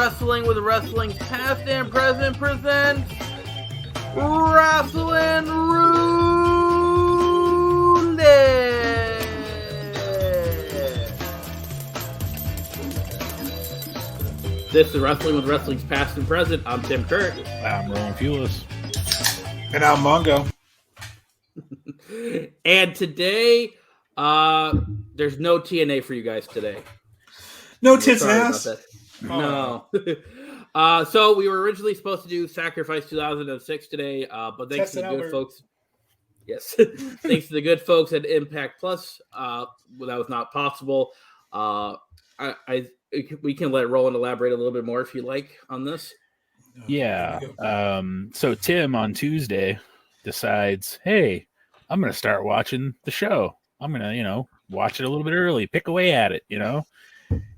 Wrestling with Wrestling's Past and Present presents Wrasslin Roulette. This is Wrestling with Wrestling's Past and Present. I'm Tim Kirk. I'm Roman Fulis. And I'm Mongo. And today, there's no TNA for you guys today. No tits and ass? No. So we were originally supposed to do Sacrifice 2006 today, but thanks to the good folks. Yes, thanks to the good folks at Impact Plus, that was not possible. We can let Roland elaborate a little bit more if you like on this. Yeah. So Tim on Tuesday decides, hey, I'm going to start watching the show. I'm going to, watch it a little bit early, pick away at it,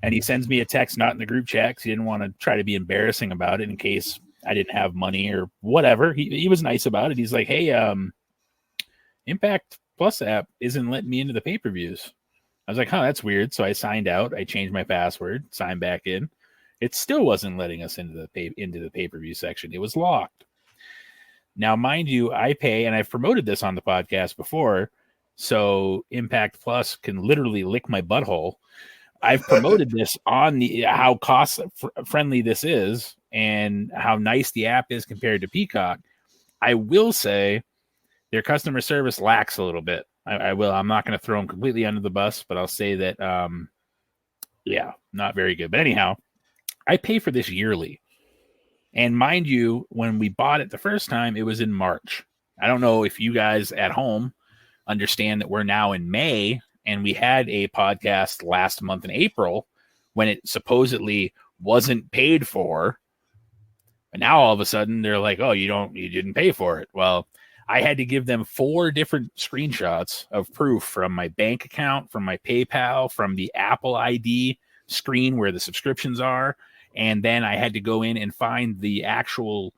And he sends me a text, not in the group chat, because he didn't want to try to be embarrassing about it in case I didn't have money or whatever. He was nice about it. He's like, hey, Impact Plus app isn't letting me into the pay-per-views. I was like, that's weird. So I signed out. I changed my password, signed back in. It still wasn't letting us into the pay-per-view section. It was locked. Now, mind you, I pay, and I've promoted this on the podcast before, so Impact Plus can literally lick my butthole. I've promoted this on how cost-friendly this is and how nice the app is compared to Peacock. I will say their customer service lacks a little bit. I will. I'm not going to throw them completely under the bus, but I'll say that, not very good. But anyhow, I pay for this yearly. And mind you, when we bought it the first time, it was in March. I don't know if you guys at home understand that we're now in May, and we had a podcast last month in April when it supposedly wasn't paid for. And now all of a sudden they're like, oh, you didn't pay for it. Well, I had to give them 4 different screenshots of proof from my bank account, from my PayPal, from the Apple ID screen where the subscriptions are. And then I had to go in and find the actual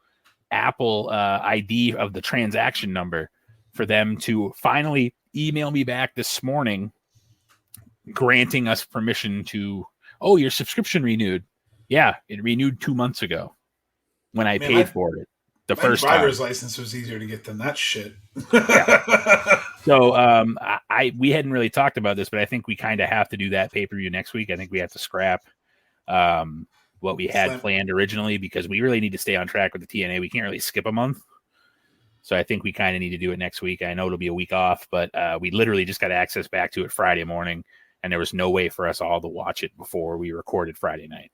Apple ID of the transaction number for them to finally email me back this morning, granting us permission to, your subscription renewed. Yeah, it renewed 2 months ago when I paid for it. The first driver's license was easier to get than that shit. Yeah. So we hadn't really talked about this, but I think we kind of have to do that pay-per-view next week. I think we have to scrap what we had planned originally because we really need to stay on track with the TNA. We can't really skip a month. So I think we kind of need to do it next week. I know it'll be a week off, but we literally just got access back to it Friday morning, and there was no way for us all to watch it before we recorded Friday night.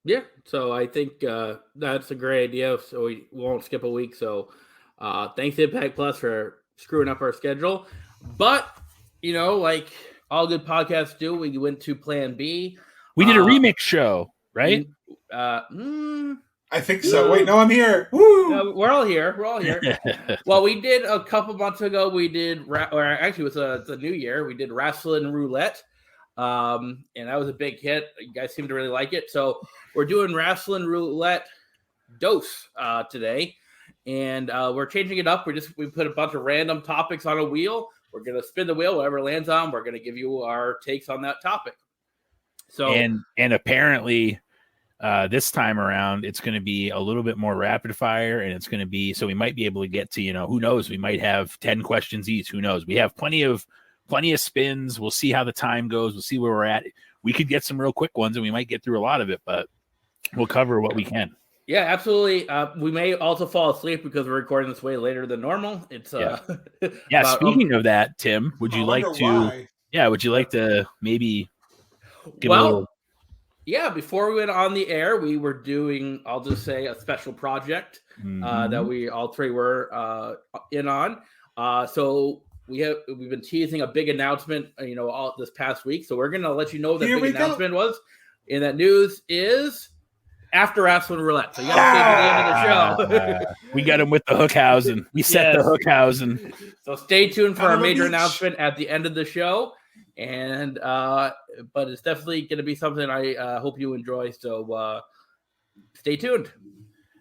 Yeah, so I think that's a great idea. So we won't skip a week. So thanks to Impact Plus for screwing up our schedule. But, like all good podcasts do, we went to Plan B. We did a remix show, right? I think so. Wait, no, I'm here. Woo! We're all here. Well, we did a couple months ago. We did, it's a new year. We did Wrasslin Roulette. And that was a big hit. You guys seem to really like it. So we're doing Wrasslin Roulette Dose today. And we're changing it up. We put a bunch of random topics on a wheel. We're going to spin the wheel, whatever it lands on. We're going to give you our takes on that topic. So and apparently this time around, it's going to be a little bit more rapid fire, and it's going to be, so we might be able to get to, who knows, we might have 10 questions each. Who knows? We have plenty of spins. We'll see how the time goes. We'll see where we're at. We could get some real quick ones, and we might get through a lot of it, but we'll cover what we can. Yeah, absolutely. We may also fall asleep because we're recording this way later than normal. It's Speaking of that, Tim, would you like to? Yeah, would you like to maybe give a little? Yeah, before we went on the air, we were doing, I'll just say, a special project that we all three were in on. So we've been teasing a big announcement, all this past week. So we're going to let you know what that big announcement was. And that news is after Wrasslin Roulette. So you got to stay to the end of the show. We got him with the Hookhausen. We set the Hookhausen. So stay tuned for our major announcement at the end of the show. And but it's definitely going to be something I hope you enjoy. So stay tuned.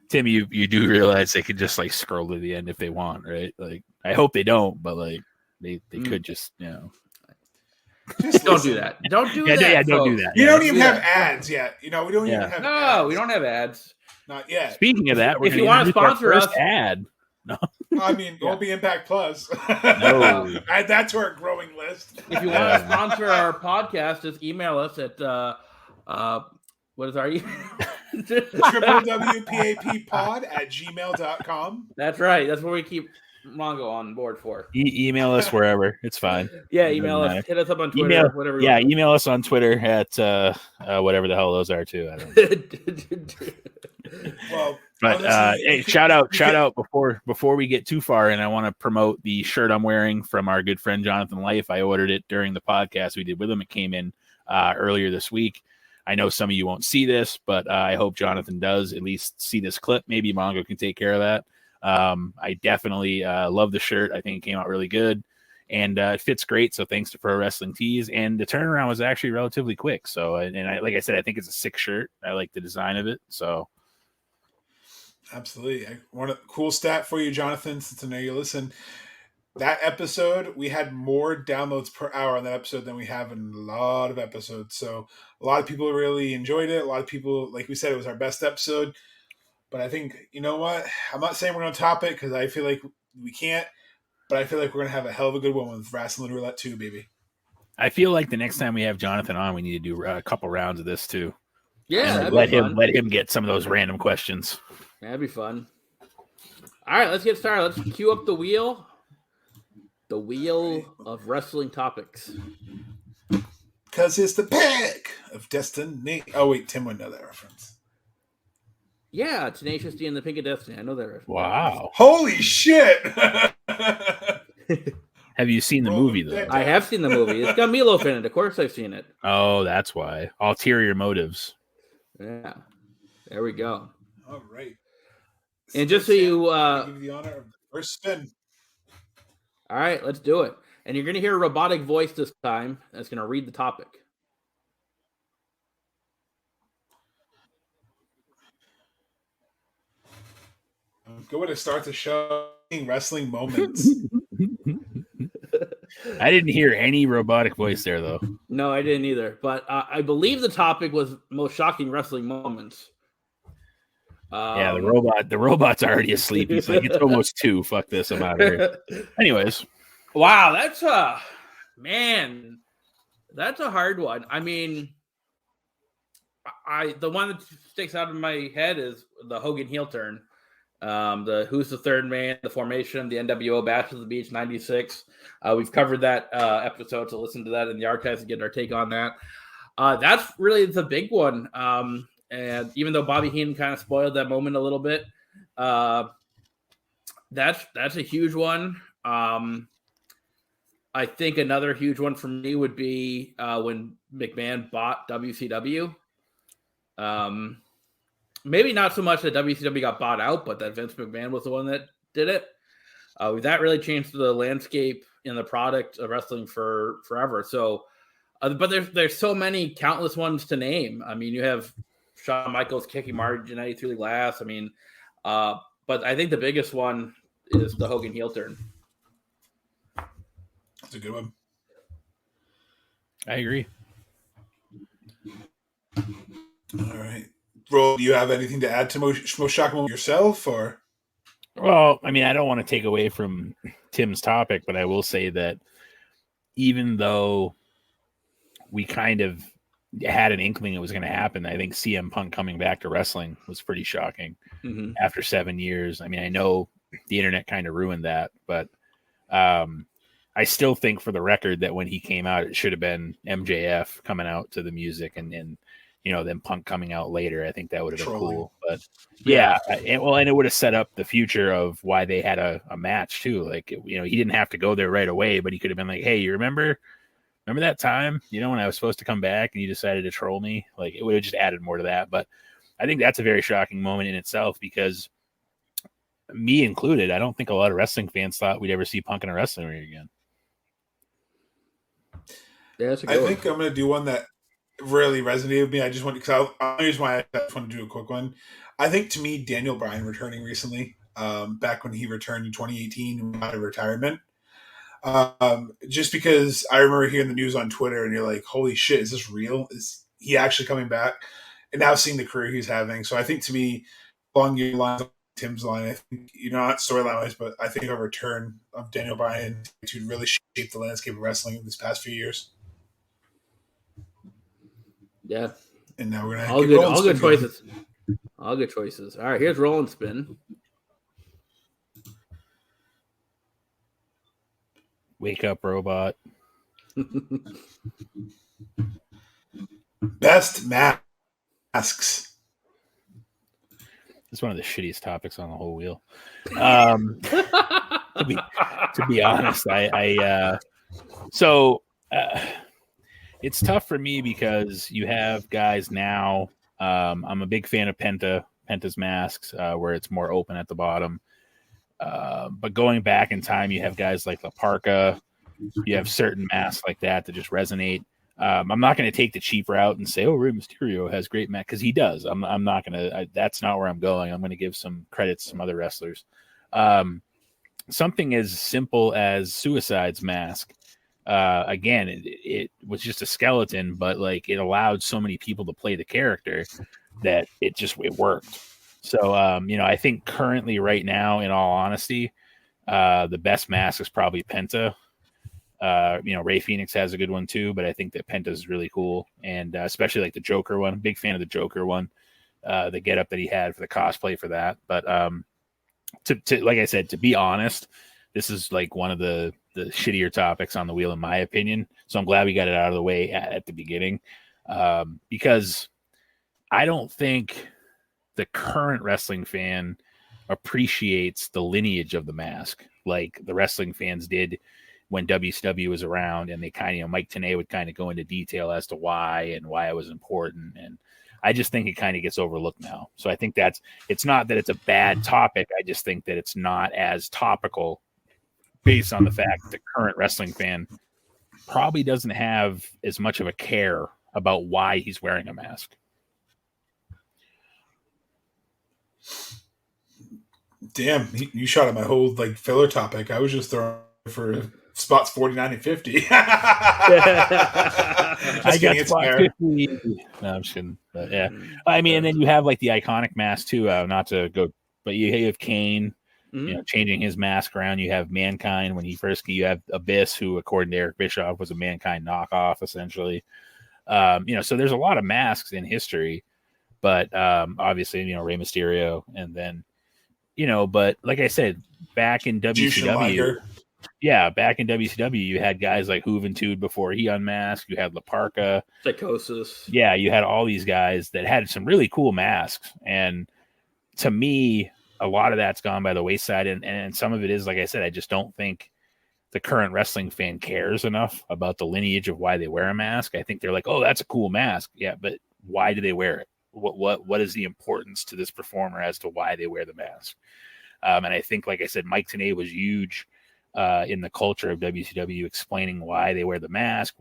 Tim, you do realize they could just scroll to the end if they want, right? I hope they don't, but they could just Just Don't listen. do that. Don't do Yeah, that. yeah, don't do folks. that. You Yeah, don't don't even do have that. ads yet. We don't even Yeah. have No, ads. we don't have ads. Not yet. Speaking of that, we're If going you to wanna introduce our sponsor first us- ad. No. I mean, Yeah. we'll be Impact Plus. No. Add that to our growing list. If you want to sponsor our podcast, just email us at what is our email? www.pappod@gmail.com. That's right. That's what we keep Mongo on board for. Email us wherever. It's fine. Yeah, It email doesn't us. Hit us up on Twitter. Email, Whatever. You yeah, want. email us on Twitter at whatever the hell those are too. I don't know. Well, But honestly, hey, shout out before we get too far, and I want to promote the shirt I'm wearing from our good friend Jonathan Life. I ordered it during the podcast we did with him. It came in earlier this week. I know some of you won't see this, but I hope Jonathan does at least see this clip. Maybe Mongo can take care of that. I definitely love the shirt. I think it came out really good, and it fits great. So thanks to Pro Wrestling Tees, and the turnaround was actually relatively quick. So, like I said, I think it's a sick shirt. I like the design of it. So. absolutely. One cool stat for you, Jonathan, since I know you listen. That episode, we had more downloads per hour on that episode than we have in a lot of episodes. So a lot of people really enjoyed it. A lot of people, like we said, it was our best episode. But I think, you know what? I'm not saying we're going to top it because I feel like we can't. But I feel like we're going to have a hell of a good one with Wrasslin Roulette 2, baby. I feel like the next time we have Jonathan on, we need to do a couple rounds of this too. Yeah, And let him get some of those random questions. That'd be fun. All right, let's get started. Let's cue up the wheel. The wheel of wrestling topics. Because it's the pick of destiny. Oh, wait, Tim wouldn't know that reference. Yeah, Tenacious D and the Pink of Destiny. I know that reference. Wow. Holy shit! Have you seen the movie though? I have seen the movie. It's got Meatloaf in it. Of course, I've seen it. Oh, that's why. Ulterior motives. Yeah, there we go. All right. And just so you, I give you the honor of the first spin. all right, let's do it. And you're going to hear a robotic voice this time that's going to read the topic. Good way to start the show. Wrestling moments. I didn't hear any robotic voice there though. No, I didn't either. But I believe the topic was most shocking wrestling moments. Yeah, the robot's already asleep. He's like, it's almost 2. Fuck this, I'm out of here. Anyways, wow, that's a hard one. I mean, the one that sticks out in my head is the Hogan heel turn. The Who's the Third Man, the formation, the NWO Bash of the Beach '96. We've covered that episode, so listen to that in the archives to get our take on that. That's really the big one. And even though Bobby Heenan kind of spoiled that moment a little bit, that's a huge one. I think another huge one for me would be when McMahon bought WCW. Maybe not so much that WCW got bought out, but that Vince McMahon was the one that did it. That really changed the landscape in the product of wrestling forever. So, but there's so many countless ones to name. I mean, you have Shawn Michaels kicking Marty Jannetty through the glass. I mean, but I think the biggest one is the Hogan heel turn. That's a good one. I agree. All right. Bro, do you have anything to add to most shocking moment yourself, or? Well, I mean, I don't want to take away from Tim's topic, but I will say that even though we kind of had an inkling it was going to happen, I think CM Punk coming back to wrestling was pretty shocking after 7 years. I mean, I know the internet kind of ruined that, but I still think for the record that when he came out, it should have been MJF coming out to the music and you know, then Punk coming out later. I think that would have been cool. But yeah, and it would have set up the future of why they had a match too. Like, you know, he didn't have to go there right away, but he could have been like, hey, you remember that time, you know, when I was supposed to come back and you decided to troll me? Like, it would have just added more to that. But I think that's a very shocking moment in itself because, me included, I don't think a lot of wrestling fans thought we'd ever see Punk in a wrestling ring again. Yeah, that's a good I one. think I'm going to do one that really resonated with me. I just want because I just want to do a quick one. I think to me, Daniel Bryan returning recently, back when he returned in 2018 out of retirement, Just because I remember hearing the news on Twitter, and you're like, "Holy shit, is this real? Is he actually coming back?" And now seeing the career he's having, so I think to me, along your lines, Tim's line, I think not storyline wise, but I think a return of Daniel Bryan to really shape the landscape of wrestling in these past few years. Yeah, and now we're gonna all good choices. All good choices. All right, here's roll and spin. Wake up, robot. Best masks. It's one of the shittiest topics on the whole wheel. To be honest, it's tough for me because you have guys now. I'm a big fan of Penta's masks, where it's more open at the bottom. But going back in time, you have guys like La Parka. You have certain masks like that just resonate. I'm not going to take the cheap route and say, "Oh, Rey Mysterio has great mask," because he does. I'm not going to. That's not where I'm going. I'm going to give some credit to some other wrestlers. Something as simple as Suicide's mask. Again, it was just a skeleton, but like it allowed so many people to play the character that it worked. So, I think currently right now, in all honesty, the best mask is probably Penta. Ray Phoenix has a good one too, but I think that Penta is really cool. And especially like the Joker one, big fan of the Joker one, the get up that he had for the cosplay for that. But to like I said, to be honest, this is like one of the shittier topics on the wheel, in my opinion. So I'm glad we got it out of the way at the beginning, because I don't think the current wrestling fan appreciates the lineage of the mask like the wrestling fans did when WCW was around, and they kind of, Mike Tenay would kind of go into detail as to why it was important. And I just think it kind of gets overlooked now. So I think it's not that it's a bad topic. I just think that it's not as topical based on the fact that the current wrestling fan probably doesn't have as much of a care about why he's wearing a mask. Damn, you shot at my whole like filler topic. I was just throwing for spots 49 and 50. I got spot 50. No, I'm just kidding. But yeah, I mean, and then you have like the iconic mask too. Not to go, but you have Kane, changing his mask around. You have Mankind when he first. You have Abyss, who, according to Eric Bischoff, was a Mankind knockoff, essentially. So there's a lot of masks in history, but obviously, Rey Mysterio, and then, but like I said, back in WCW. Yeah, back in WCW, you had guys like Juventud before he unmasked. You had La Parka. Psychosis. Yeah, you had all these guys that had some really cool masks. And to me, a lot of that's gone by the wayside. And some of it is, like I said, I just don't think the current wrestling fan cares enough about the lineage of why they wear a mask. I think they're like, oh, that's a cool mask. Yeah, but why do they wear it? What is the importance to this performer as to why they wear the mask? And I think, like I said, Mike Tenay was huge in the culture of WCW, explaining why they wear the mask.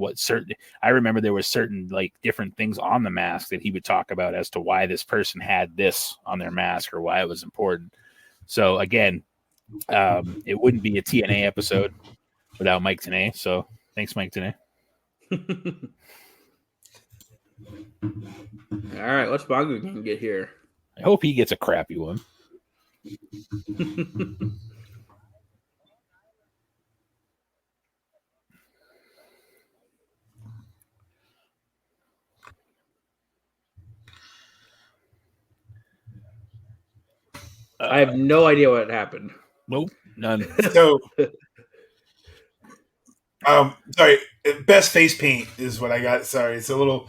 I remember there were certain like different things on the mask that he would talk about as to why this person had this on their mask or why it was important. So again, it wouldn't be a TNA episode without Mike Tenay. So thanks, Mike Tenay. All right, what's Bongo gonna get here? I hope he gets a crappy one. I have no idea what happened. Nope, none. So, sorry, best face paint is what I got. Sorry, it's a little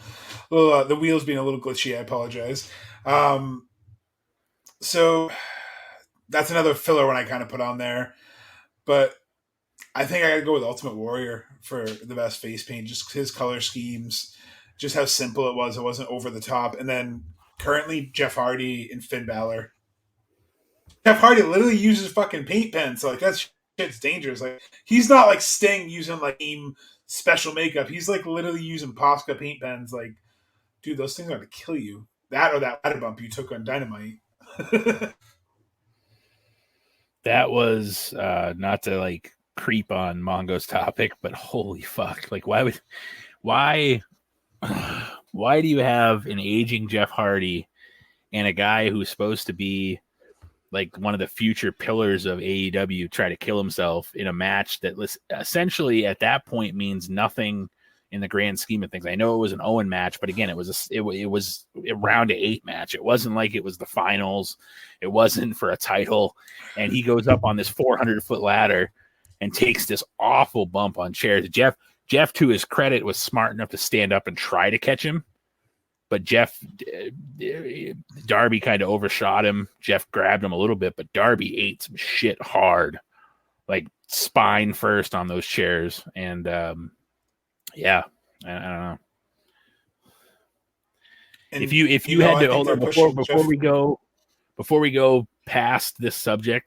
the wheels being a little glitchy. I apologize. So that's another filler one I kind of put on there, but I think I gotta go with Ultimate Warrior for the best face paint. Just his color schemes, just how simple it was. It wasn't over the top. And then currently Jeff Hardy and Finn Balor. Jeff Hardy literally uses fucking paint pens. So like that shit's dangerous. Like he's not like Sting using like special makeup. He's like literally using Posca paint pens. Like, dude, those things are gonna kill you. That or that ladder bump you took on Dynamite. That was not to like creep on Mongo's topic, but holy fuck. Like, why do you have an aging Jeff Hardy and a guy who's supposed to be like one of the future pillars of AEW try to kill himself in a match that essentially at that point means nothing in the grand scheme of things? I know it was an Owen match, but again, it was a round of 8 match. It wasn't like it was the finals. It wasn't for a title. And he goes up on this 400-foot ladder and takes this awful bump on chairs. Jeff, to his credit, was smart enough to stand up and try to catch him. But Darby kind of overshot him. Jeff grabbed him a little bit, but Darby ate some shit hard, like spine first on those chairs. And yeah, I don't know. And if you had to hold on before we go past this subject,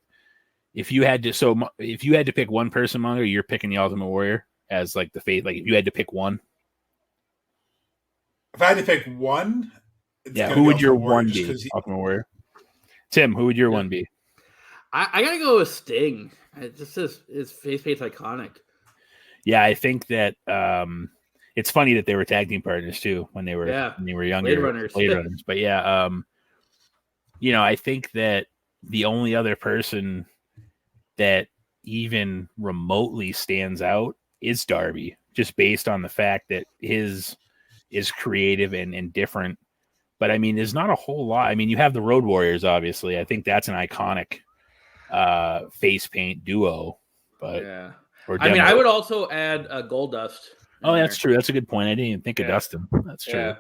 if you had to pick one person, Monger, you're picking the Ultimate Warrior as like the fate. Like if you had to pick one. If I had to pick one, who would your one be? Ultimate Warrior. Tim, who would your one be? I gotta go with Sting. It just his face paint's iconic. Yeah, I think that it's funny that they were tag team partners too when they were younger. Blade Runners. But yeah, I think that the only other person that even remotely stands out is Darby, just based on the fact that his is creative and different. But I mean, there's not a whole lot. I mean, you have the Road Warriors, obviously. I think that's an iconic face paint duo. But yeah, I would also add Goldust. Oh, that's true. That's a good point. I didn't even think of Dustin. That's true. Yeah.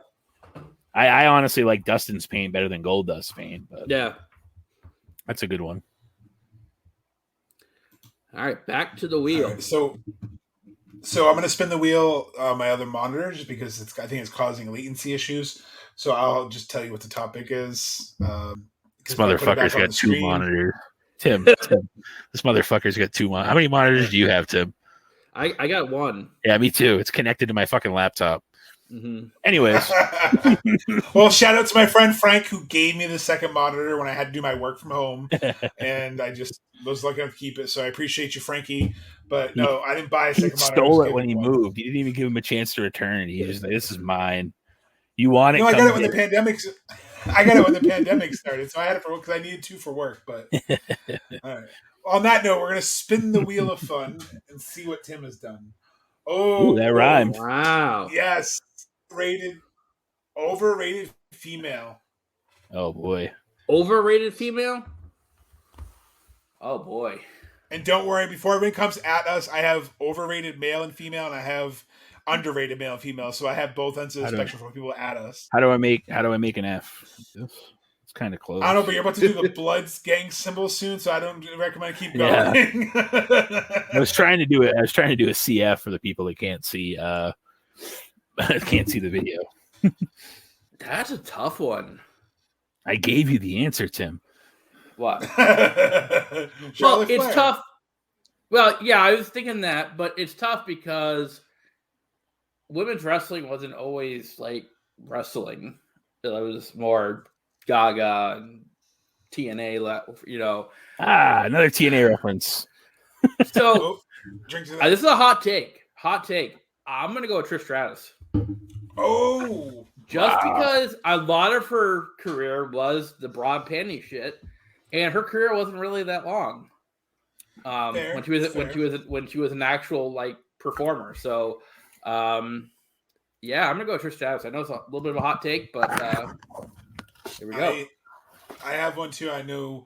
I honestly like Dustin's paint better than Goldust's paint. But yeah, that's a good one. All right, back to the wheel. Right, so I'm going to spin the wheel on my other monitor just because I think it's causing latency issues. So I'll just tell you what the topic is. This motherfucker's got 2 monitors. Tim, this motherfucker's got 2 monitors. How many monitors do you have, Tim? I got 1. Yeah, me too. It's connected to my fucking laptop. Mm-hmm. Anyways. Well, shout out to my friend Frank who gave me the second monitor when I had to do my work from home. And I just was lucky enough to keep it. So I appreciate you, Frankie. But no, I didn't buy a second monitor. He stole it when he moved. He didn't even give him a chance to return. He just like, this is mine. You want it? No, I got it when the pandemic started. So I had it because I needed 2 for work. But all right. On that note, we're going to spin the wheel of fun and see what Tim has done. Oh, that rhymed. Wow. Yes. Overrated female. Oh, boy. Overrated female? Oh, boy. And don't worry, before everyone comes at us, I have overrated male and female, and I have underrated male and female. So I have both ends of the spectrum for people at us. How do I make an F? It's kind of close. I don't know, but you're about to do the Bloods gang symbol soon, so I don't recommend keep going. Yeah. I was trying to do a CF for the people that can't see the video. That's a tough one. I gave you the answer, Tim. What? Well, it's tough. Well, yeah, I was thinking that, but it's tough because women's wrestling wasn't always like wrestling. It was more Gaga and TNA, another TNA reference. So this is a hot take. I'm going to go with Trish Stratus. Oh. Just because a lot of her career was the broad panty shit, and her career wasn't really that long. When she was an actual like performer. So yeah, I'm gonna go with Trish Stratus. I know it's a little bit of a hot take, but here we go. I have one too. I know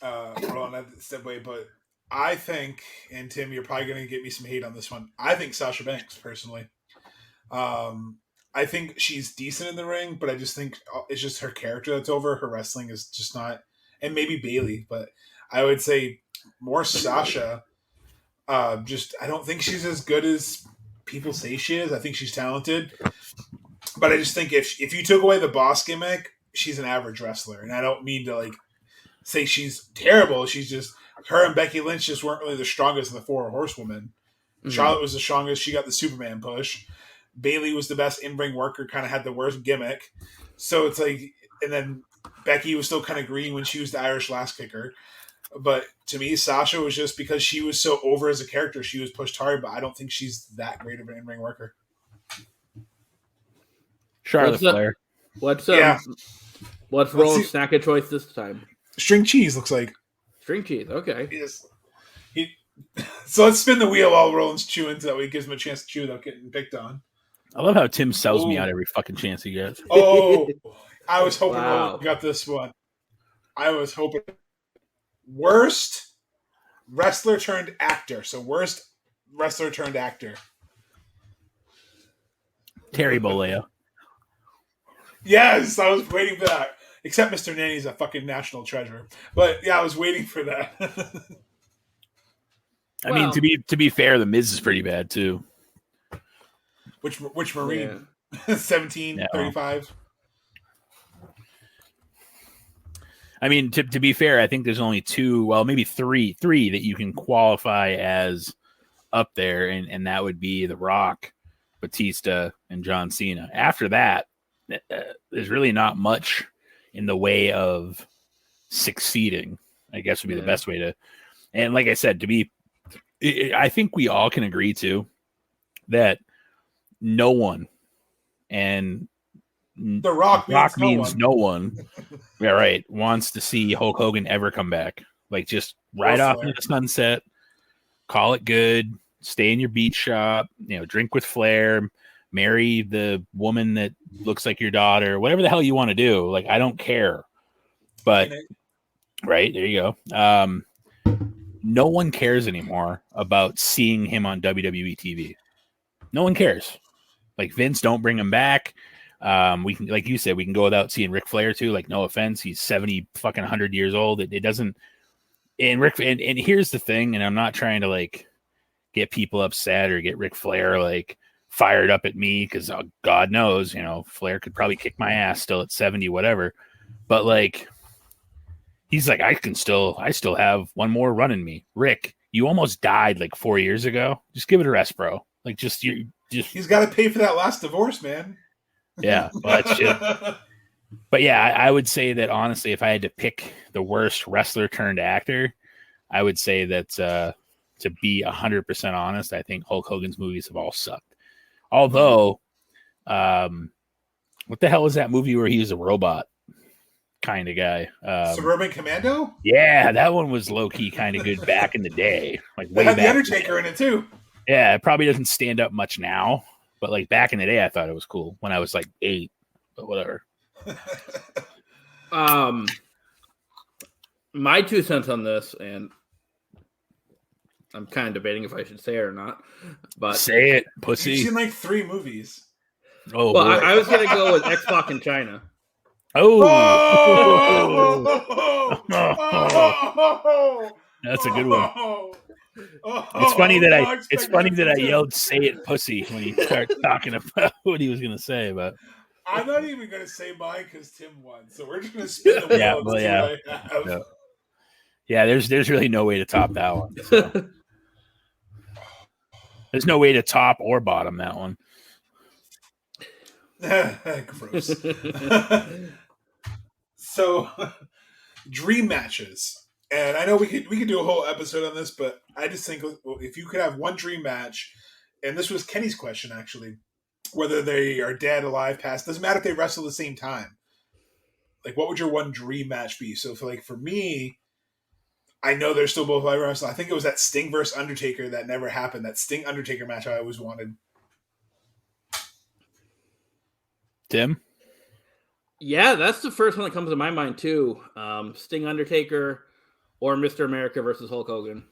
Ron had to step away, but I think, and Tim, you're probably gonna get me some hate on this one. I think Sasha Banks, personally. I think she's decent in the ring, but I just think it's just her character that's over. Her wrestling is just not, and maybe Bayley, but I would say more Sasha. I don't think she's as good as people say she is. I think she's talented, but I just think if you took away the boss gimmick, she's an average wrestler, and I don't mean to like say she's terrible. She's just her and Becky Lynch just weren't really the strongest of the 4 horsewomen. Mm-hmm. Charlotte was the strongest. She got the Superman push. Bayley was the best in-ring worker, kind of had the worst gimmick. So it's like, and then Becky was still kind of green when she was the Irish Lass Kicker. But to me, Sasha was just because she was so over as a character, she was pushed hard. But I don't think she's that great of an in-ring worker. Charlotte Flair. What's Yeah. What's Roland's snack of choice this time? String cheese looks like. String cheese, okay. Yes. So let's spin the wheel while Roland's chewing so that way it gives him a chance to chew without getting picked on. I love how Tim sells me out every fucking chance he gets. Oh, I was hoping Roland got this one. I was hoping. Worst wrestler turned actor. So worst wrestler turned actor. Terry Bollea. Yes, I was waiting for that. Except Mr. Nanny's a fucking national treasure. But yeah, I was waiting for that. I mean, to be fair, the Miz is pretty bad too. Which Marine? Yeah. 1735. I mean, to be fair, I think there's only two, well, maybe three that you can qualify as up there, and that would be The Rock, Batista, and John Cena. After that, there's really not much in the way of succeeding, I guess would be the best way to. And like I said, I think we all can agree to that no one, and The Rock means no one. Yeah, right. Wants to see Hulk Hogan ever come back. Like, just ride off into the sunset, call it good, stay in your beach shop, drink with Flair, marry the woman that looks like your daughter, whatever the hell you want to do. Like, I don't care. But, right, there you go. No one cares anymore about seeing him on WWE TV. No one cares. Like, Vince, don't bring him back. We can, like you said, we can go without seeing Ric Flair too. Like, no offense, he's 70 fucking 100 years old. It doesn't. And and here's the thing, and I'm not trying to like get people upset or get Ric Flair like fired up at me because God knows, Flair could probably kick my ass still at 70, whatever. But like, he's like, I still have one more run in me. Rick, you almost died like 4 years ago. Just give it a rest, bro. Like, he's got to pay for that last divorce, man. Yeah, well, that's shit. But yeah, I would say that honestly, if I had to pick the worst wrestler turned actor, I would say that to be 100% honest, I think Hulk Hogan's movies have all sucked. Although, what the hell was that movie where he was a robot kind of guy? Suburban Commando? Yeah, that one was low key kind of good back in the day. Like, they had the Undertaker in it too. Yeah, it probably doesn't stand up much now. But like back in the day, I thought it was cool when I was like 8, but whatever. My 2 cents on this, and I'm kind of debating if I should say it or not. But say it, pussy. You've seen like 3 movies. Oh, well, I was gonna go with X-Pac in China. That's a good one. It's funny that I yelled "say it, pussy" when he started talking about what he was going to say. But I'm not even going to say mine because Tim won, so we're just going to spin the wheel. Yeah. There's really no way to top that one. So. There's no way to top or bottom that one. Gross. So, dream matches. And I know we could do a whole episode on this, but I just think if you could have one dream match, and this was Kenny's question actually, whether they are dead, alive, past, doesn't matter if they wrestle at the same time. Like, what would your one dream match be? So, for me, I know they're still both live wrestling. I think it was that Sting versus Undertaker that never happened. That Sting Undertaker match I always wanted. Tim? Yeah, that's the first one that comes to my mind too. Sting Undertaker. Or Mr. America versus Hulk Hogan.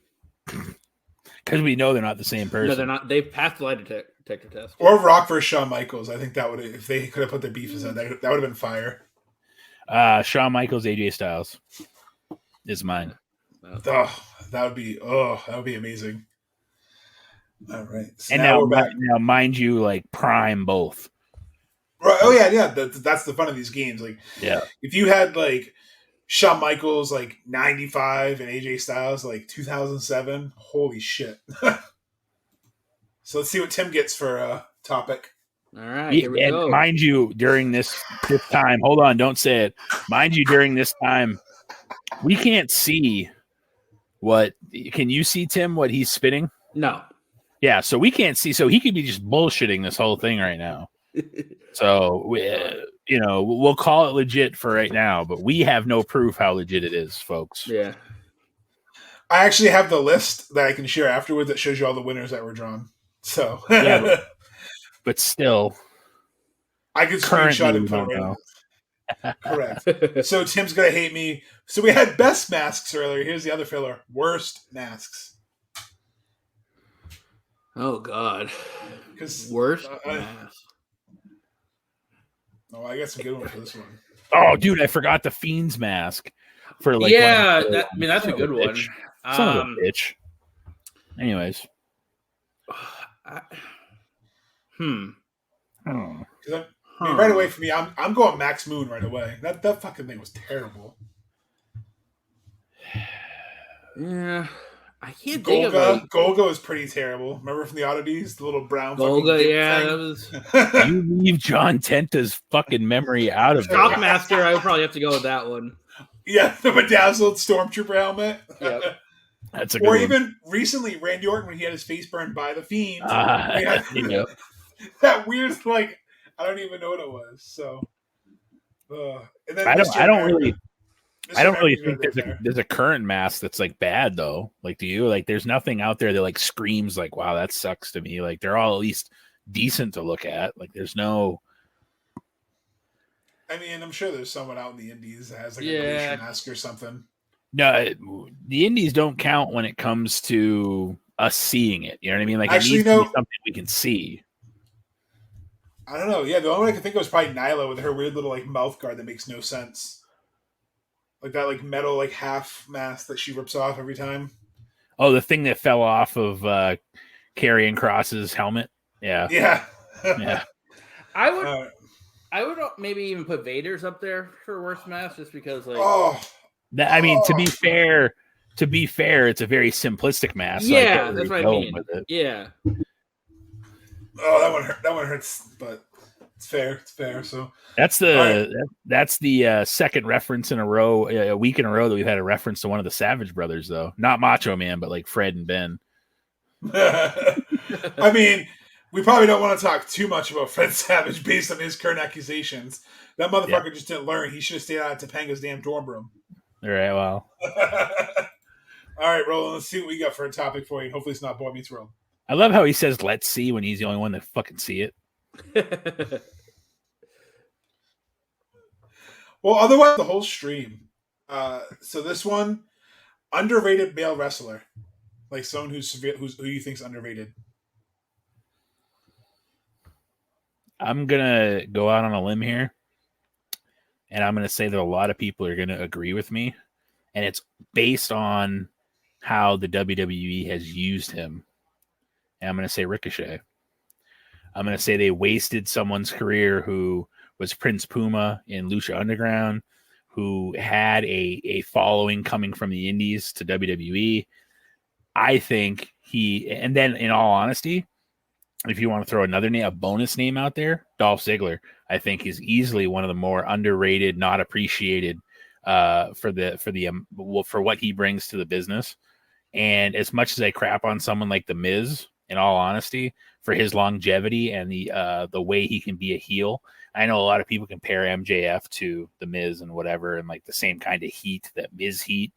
Because we know they're not the same person. No, they're not. They've passed the lie detector test. Or Rock versus Shawn Michaels. I think that would, if they could have put their beef aside, that would have been fire. Shawn Michaels, AJ Styles is mine. That would be amazing. All right. So and now we're back. Now, mind you, like prime both. Right. Oh yeah. That's the fun of these games. Like, yeah, if you had like Shawn Michaels like 95 and AJ Styles like 2007. Holy shit. So let's see what Tim gets for a topic. All right, here we go. Mind you, during this time, hold on, don't say it. Mind you, during this time, we can't see what can you see, Tim, what he's spinning? No. Yeah, so we can't see. So he could be just bullshitting this whole thing right now. So, we'll call it legit for right now, but we have no proof how legit it is, folks. Yeah. I actually have the list that I can share afterward that shows you all the winners that were drawn. So, yeah, but still, I can screenshot and put it right in. Correct. So Tim's gonna hate me. So we had best masks earlier. Here's the other filler: worst masks. Oh God. Because worst mask. Oh, I got some good one for this one. Oh, dude, I forgot the Fiend's mask for like. Yeah, that's a good one. Son of a bitch. Anyways. Right away for me, I'm going Max Moon right away. That fucking thing was terrible. Yeah. I can't think of it. Golga was pretty terrible. Remember from the oddities? The little brown Golga, yeah, thing? that was. You leave John Tenta's fucking memory out of it. Shockmaster, I would probably have to go with that one. Yeah, the bedazzled stormtrooper helmet. Yep. That's a good one. Even recently, Randy Orton when he had his face burned by the Fiend. That weird, like, I don't even know what it was. So, and then I don't really think there's a current mask that's like bad though. Like, do you? Like, there's nothing out there that like screams like, wow, that sucks to me. Like, they're all at least decent to look at. Like, there's no. I mean, I'm sure there's someone out in the Indies that has like a glacier mask or something. No, the Indies don't count when it comes to us seeing it. You know what I mean? Like, actually, it needs to be something we can see. I don't know. Yeah, the only one I can think of was probably Nyla with her weird little like mouth guard that makes no sense. Like that like metal like half mask that she rips off every time. Oh, the thing that fell off of Karrion Kross's helmet. Yeah. Yeah. Yeah. I would maybe even put Vader's up there for worst mask just because like I mean, to be fair, it's a very simplistic mask. Yeah, so that's what I mean. With it. Yeah. Oh, that one hurts, but it's fair. It's fair. So that's the second reference in a row, a week in a row that we've had a reference to one of the Savage brothers, though. Not Macho Man, but like Fred and Ben. I mean, we probably don't want to talk too much about Fred Savage based on his current accusations. That motherfucker just didn't learn. He should have stayed out of Topanga's damn dorm room. All right, well. All right, Roland, let's see what we got for a topic for you. Hopefully it's not Boy Meets World. I love how he says, let's see, when he's the only one that fucking see it. Well, otherwise, the whole stream. So this one, underrated male wrestler. Like someone who you think's underrated. I'm going to go out on a limb here. And I'm going to say that a lot of people are going to agree with me. And it's based on how the WWE has used him. And I'm going to say Ricochet. I'm going to say they wasted someone's career who was Prince Puma in Lucha Underground, who had a following coming from the Indies to WWE. I think and then in all honesty, if you want to throw another name, a bonus name out there, Dolph Ziggler, I think is easily one of the more underrated, not appreciated for what he brings to the business. And as much as I crap on someone like The Miz, in all honesty, for his longevity and the way he can be a heel, I know a lot of people compare MJF to The Miz and whatever, and like the same kind of heat, that Miz heat.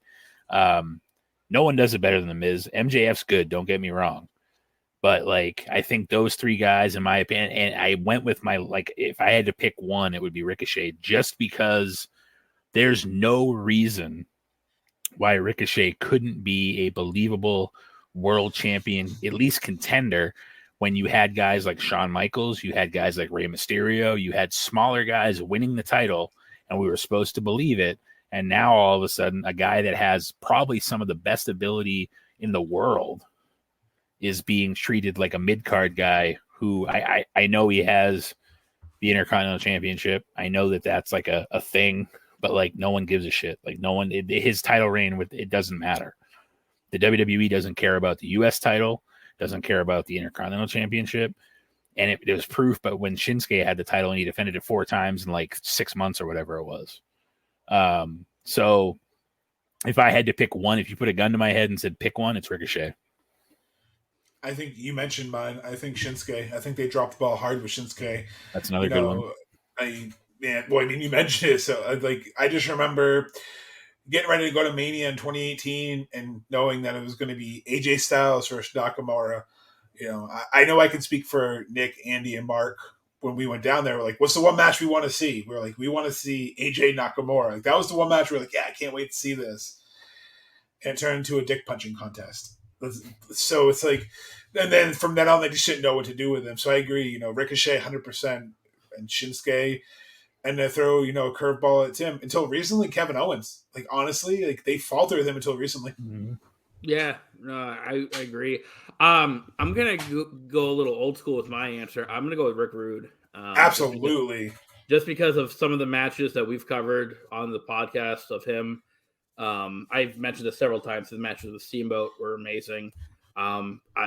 No one does it better than The Miz. MJF's good, don't get me wrong. But like, I think those three guys, in my opinion, and I went with if I had to pick one, it would be Ricochet, just because there's no reason why Ricochet couldn't be a believable world champion, at least contender, when you had guys like Shawn Michaels, you had guys like Rey Mysterio, you had smaller guys winning the title, and we were supposed to believe it. And now all of a sudden, a guy that has probably some of the best ability in the world is being treated like a mid-card guy who I know he has the Intercontinental Championship. I know that that's like a thing, but like no one gives a shit. Like no one, his title reign, it doesn't matter. The WWE doesn't care about the U.S. title, doesn't care about the Intercontinental Championship. And it was proof, but when Shinsuke had the title and he defended it 4 times in like 6 months or whatever it was. So if I had to pick one, if you put a gun to my head and said pick one, it's Ricochet. I think you mentioned mine. I think Shinsuke. I think they dropped the ball hard with Shinsuke. That's another good one. I mean, you mentioned it, so I just remember getting ready to go to Mania in 2018 and knowing that it was going to be AJ Styles versus Nakamura. I know I can speak for Nick, Andy, and Mark. When we went down there, we're like, what's the one match we want to see? We're like, we want to see AJ Nakamura. Like, that was the one match we're like, yeah, I can't wait to see this. And it turned into a dick punching contest. So it's like, and then from then on, they just didn't know what to do with him. So I agree, Ricochet 100% and Shinsuke. And they throw, a curveball at Tim. Until recently, Kevin Owens. Like, honestly, they faltered with him until recently. Mm-hmm. Yeah, no, I agree. I'm gonna go a little old school with my answer. I'm gonna go with Rick Rude. Absolutely. Just because of some of the matches that we've covered on the podcast of him. I've mentioned this several times. The matches with Steamboat were amazing.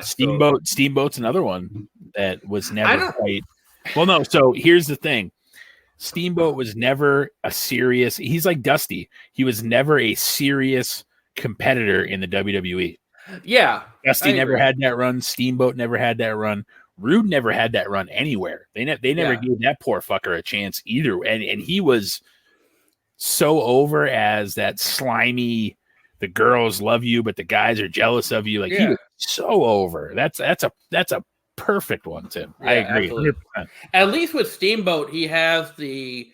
Steamboat's another one that was never quite. Well, no. So here's the thing. Steamboat was never a serious. He's like Dusty. He was never a serious competitor in the WWE. Yeah, Dusty never had that run. Steamboat never had that run. Rude never had that run anywhere. They never gave that poor fucker a chance either. And he was so over as that slimy. The girls love you, but the guys are jealous of you. Like he was so over. That's a perfect one, Tim. Yeah, I agree. 100%. At least with Steamboat, he has the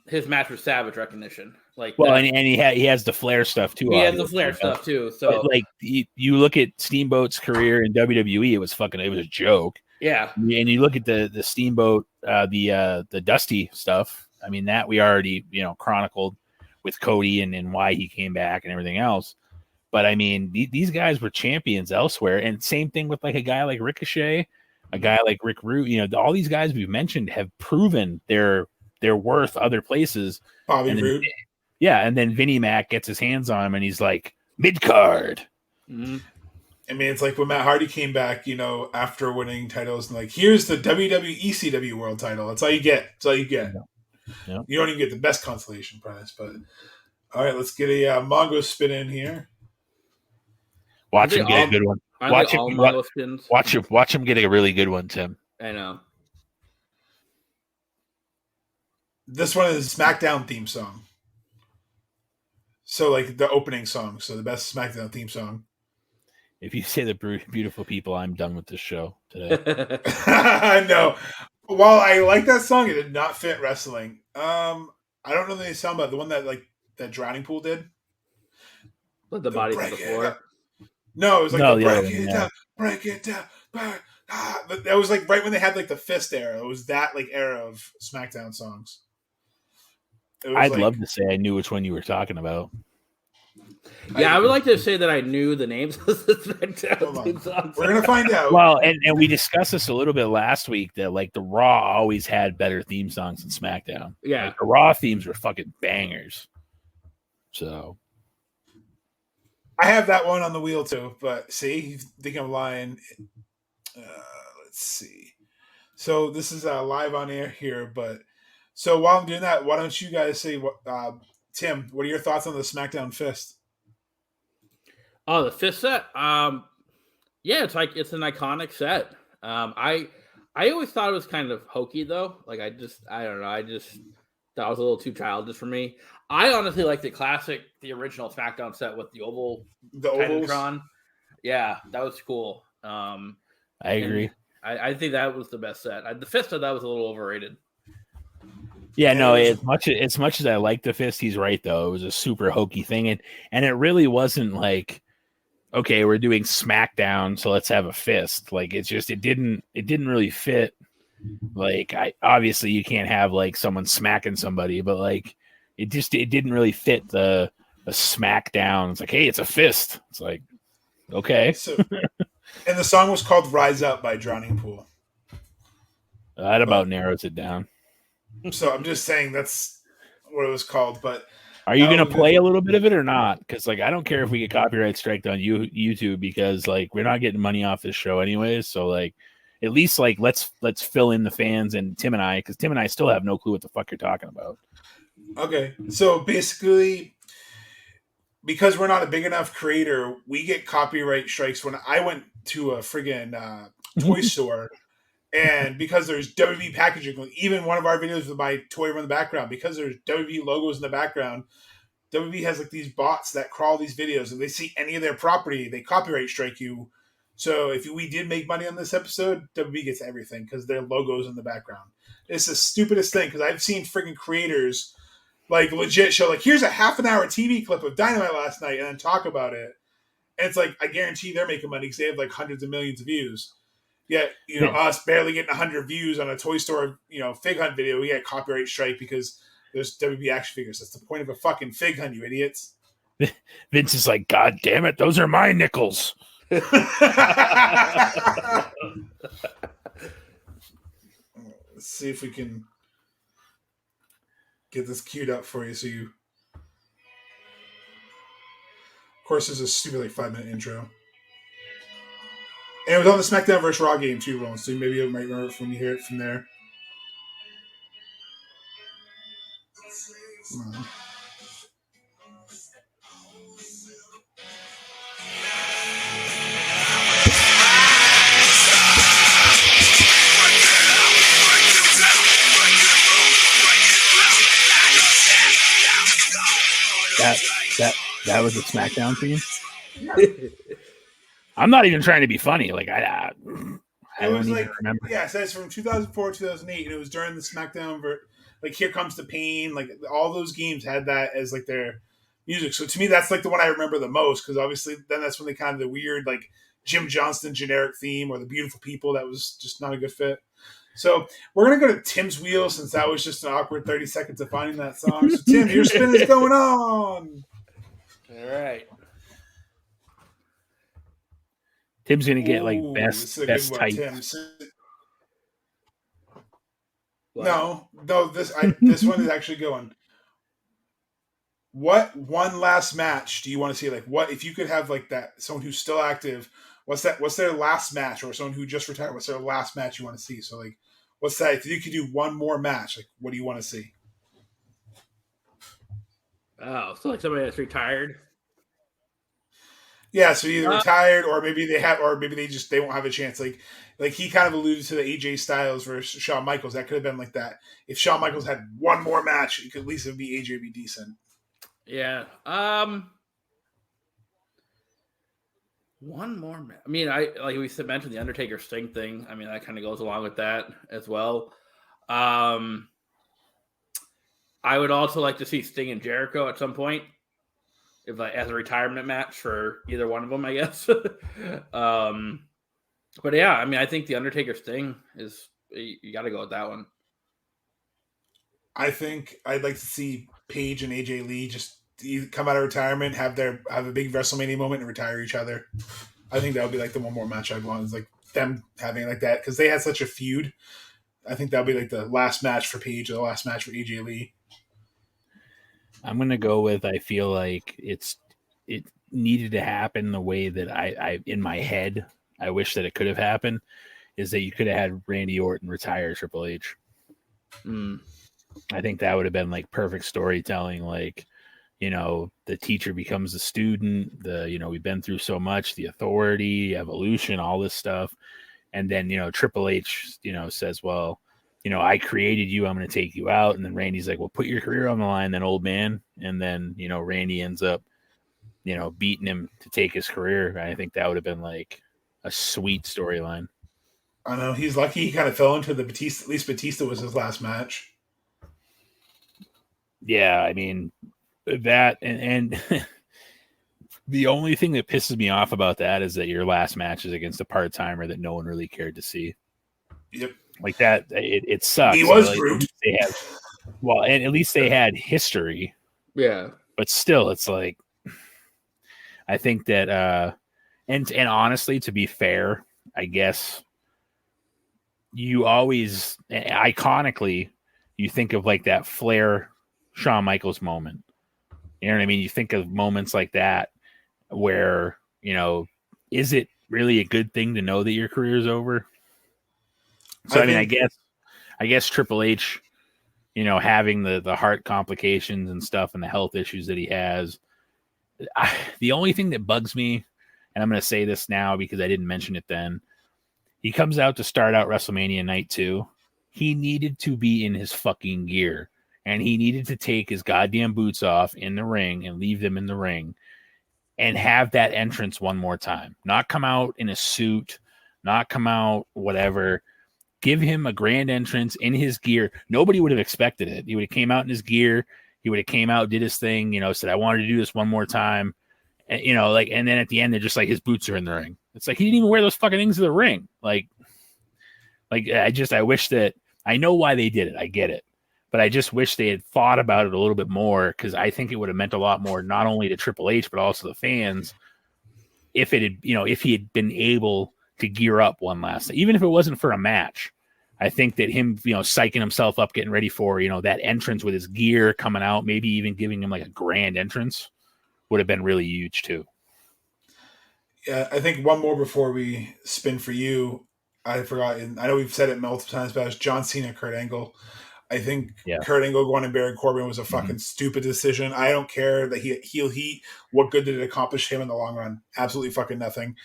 his match with Savage recognition. And he has the Flair stuff too. He has the Flair stuff too. So but you look at Steamboat's career in WWE, it was a joke. Yeah. And you look at the Steamboat, the Dusty stuff. I mean, that we already chronicled with Cody and why he came back and everything else. But I mean, these guys were champions elsewhere, and same thing with a guy like Ricochet, a guy like Rick Rude. All these guys we've mentioned have proven their worth other places. Bobby Roode. Yeah, and then Vinnie Mac gets his hands on him, and he's like mid card. Mm-hmm. I mean, it's like when Matt Hardy came back, after winning titles, and here's the WWE ECW World Title. That's all you get. Yeah. You don't even get the best consolation prize. But all right, let's get a Mongo spin in here. Watch him get a good one. Watch him get a really good one, Tim. I know. This one is SmackDown theme song. So the opening song. So the best SmackDown theme song. If you say the beautiful people, I'm done with this show today. No. While I like that song, it did not fit wrestling. I don't know the song, but the one that that Drowning Pool did. Put the body on the floor. No, it was break it down. But that was right when they had the fist era. It was that era of SmackDown songs. I'd love to say I knew which one you were talking about. Yeah, I would like to say that I knew the names of the SmackDown songs. We're gonna find out. Well, and we discussed this a little bit last week that the Raw always had better theme songs than SmackDown. Yeah, the Raw themes were fucking bangers. So I have that one on the wheel too, but see, you think I'm lying. Let's see. So this is live on air here, but so while I'm doing that, why don't you guys say what, Tim? What are your thoughts on the SmackDown Fist? Oh, the Fist set. Yeah, it's an iconic set. I always thought it was kind of hokey though. I don't know. I just thought it was a little too childish for me. I honestly like the original SmackDown set with the Titantron. Yeah, that was cool. I agree. I think that was the best set. The Fist set that was a little overrated. Yeah, no. As much as I like the Fist, he's right though. It was a super hokey thing, and it really wasn't okay, we're doing SmackDown, so let's have a fist. It didn't really fit. Obviously you can't have someone smacking somebody, but it didn't really fit the SmackDown. It's hey, it's a fist. It's okay. So, and the song was called "Rise Up" by Drowning Pool. That about narrows it down. So I'm just saying that's what it was called, but. Are you going to play a little bit of it or not? Because I don't care if we get copyright striked on YouTube because we're not getting money off this show anyways. So at least let's fill in the fans and Tim and I, because Tim and I still have no clue what the fuck you're talking about. Okay, so basically, because we're not a big enough creator, we get copyright strikes. When I went to a friggin' toy store, and because there's WB packaging, like even one of our videos with my toy in the background, because there's WB logos in the background, WB has like these bots that crawl these videos, and they see any of their property, they copyright strike you. So if we did make money on this episode, WB gets everything because their logo's in the background. It's the stupidest thing because I've seen friggin' creators like legit show like, here's a half an hour TV clip of Dynamite last night and then talk about it. And it's like, I guarantee they're making money because they have like hundreds of millions of views. Yet, us barely getting 100 views on a Toy Store, Fig Hunt video, we get copyright strike because there's WB action figures. That's the point of a fucking Fig Hunt, you idiots. Vince is like, God damn it, those are my nickels. Let's see if we can get this queued up for you so you... Of course, there's a stupid like 5-minute intro. And it was on the SmackDown vs. Raw game too, Roland, so maybe you might remember it when you hear it from there. That was the SmackDown theme. I'm not even trying to be funny. Like I don't even remember. Yeah, it says from 2004 2008, and it was during the SmackDown. Like Here Comes the Pain. Like all those games had that as like their music. So to me, that's like the one I remember the most because obviously then that's when they kind of the weird like Jim Johnston generic theme or the Beautiful People that was just not a good fit. So we're gonna go to Tim's wheel since that was just an awkward 30 seconds of finding that song. So Tim, your spin is going on. All right. Tim's gonna get like best tights. No. This one is actually going. What one last match do you want to see? Like, what if you could have like that someone who's still active? What's their last match, or someone who just retired? What's their last match you want to see? So like, what's that? If you could do one more match, like, what do you want to see? Oh, so like somebody that's retired. Yeah, so either retired or maybe they won't have a chance. Like he kind of alluded to the AJ Styles versus Shawn Michaels. That could have been like that. If Shawn Michaels had one more match, it could at least be AJ be decent. Yeah. One more match. I mean, like we mentioned the Undertaker Sting thing. I mean, that kind of goes along with that as well. I would also like to see Sting and Jericho at some point. If as a retirement match for either one of them, I guess. But yeah, I mean, I think the Undertaker Sting is you got to go with that one. I think I'd like to see Paige and AJ Lee just come out of retirement, have a big WrestleMania moment, and retire each other. I think that would be like the one more match I'd want is like them having like that because they had such a feud. I think that would be like the last match for Paige or the last match for AJ Lee. I'm gonna go with I feel like it needed to happen the way that I in my head I wish that it could have happened is that you could have had Randy Orton retire Triple H. I think that would have been like perfect storytelling. Like, the teacher becomes the student. We've been through so much, the authority, evolution, all this stuff, and then Triple H says, well, I created you. I'm going to take you out. And then Randy's like, well, put your career on the line then, old man. And then, Randy ends up, beating him to take his career. I think that would have been like a sweet storyline. I know. He's lucky he kind of fell into the Batista. At least Batista was his last match. Yeah. I mean, that and the only thing that pisses me off about that is that your last match is against a part-timer that no one really cared to see. Yep. Like that, it sucks. He was like, rude. And at least they had history. Yeah. But still, it's like, I think that, and honestly, to be fair, I guess you always, iconically, you think of like that Flair Shawn Michaels moment. You know what I mean? You think of moments like that where, is it really a good thing to know that your career is over? So, I guess Triple H, having the heart complications and stuff and the health issues that he has, The only thing that bugs me, and I'm going to say this now because I didn't mention it then, he comes out to start out WrestleMania Night 2. He needed to be in his fucking gear, and he needed to take his goddamn boots off in the ring and leave them in the ring and have that entrance one more time. Not come out in a suit, not come out whatever. Give him a grand entrance in his gear. Nobody would have expected it. He would have came out in his gear. He would have came out, did his thing, said, I wanted to do this one more time. And, and then at the end, they're just like, his boots are in the ring. It's like, he didn't even wear those fucking things to the ring. I wish that, I know why they did it. I get it. But I just wish they had thought about it a little bit more, because I think it would have meant a lot more, not only to Triple H, but also the fans, if it had, if he had been able to gear up one last time, even if it wasn't for a match. I think that him, psyching himself up, getting ready for, that entrance with his gear coming out, maybe even giving him like a grand entrance would have been really huge too. Yeah, I think one more before we spin for you. I forgot, and I know we've said it multiple times, but it's John Cena, Kurt Angle. I think Kurt Angle going to Baron Corbin was a fucking stupid decision. I don't care that heel heat. What good did it accomplish him in the long run? Absolutely fucking nothing.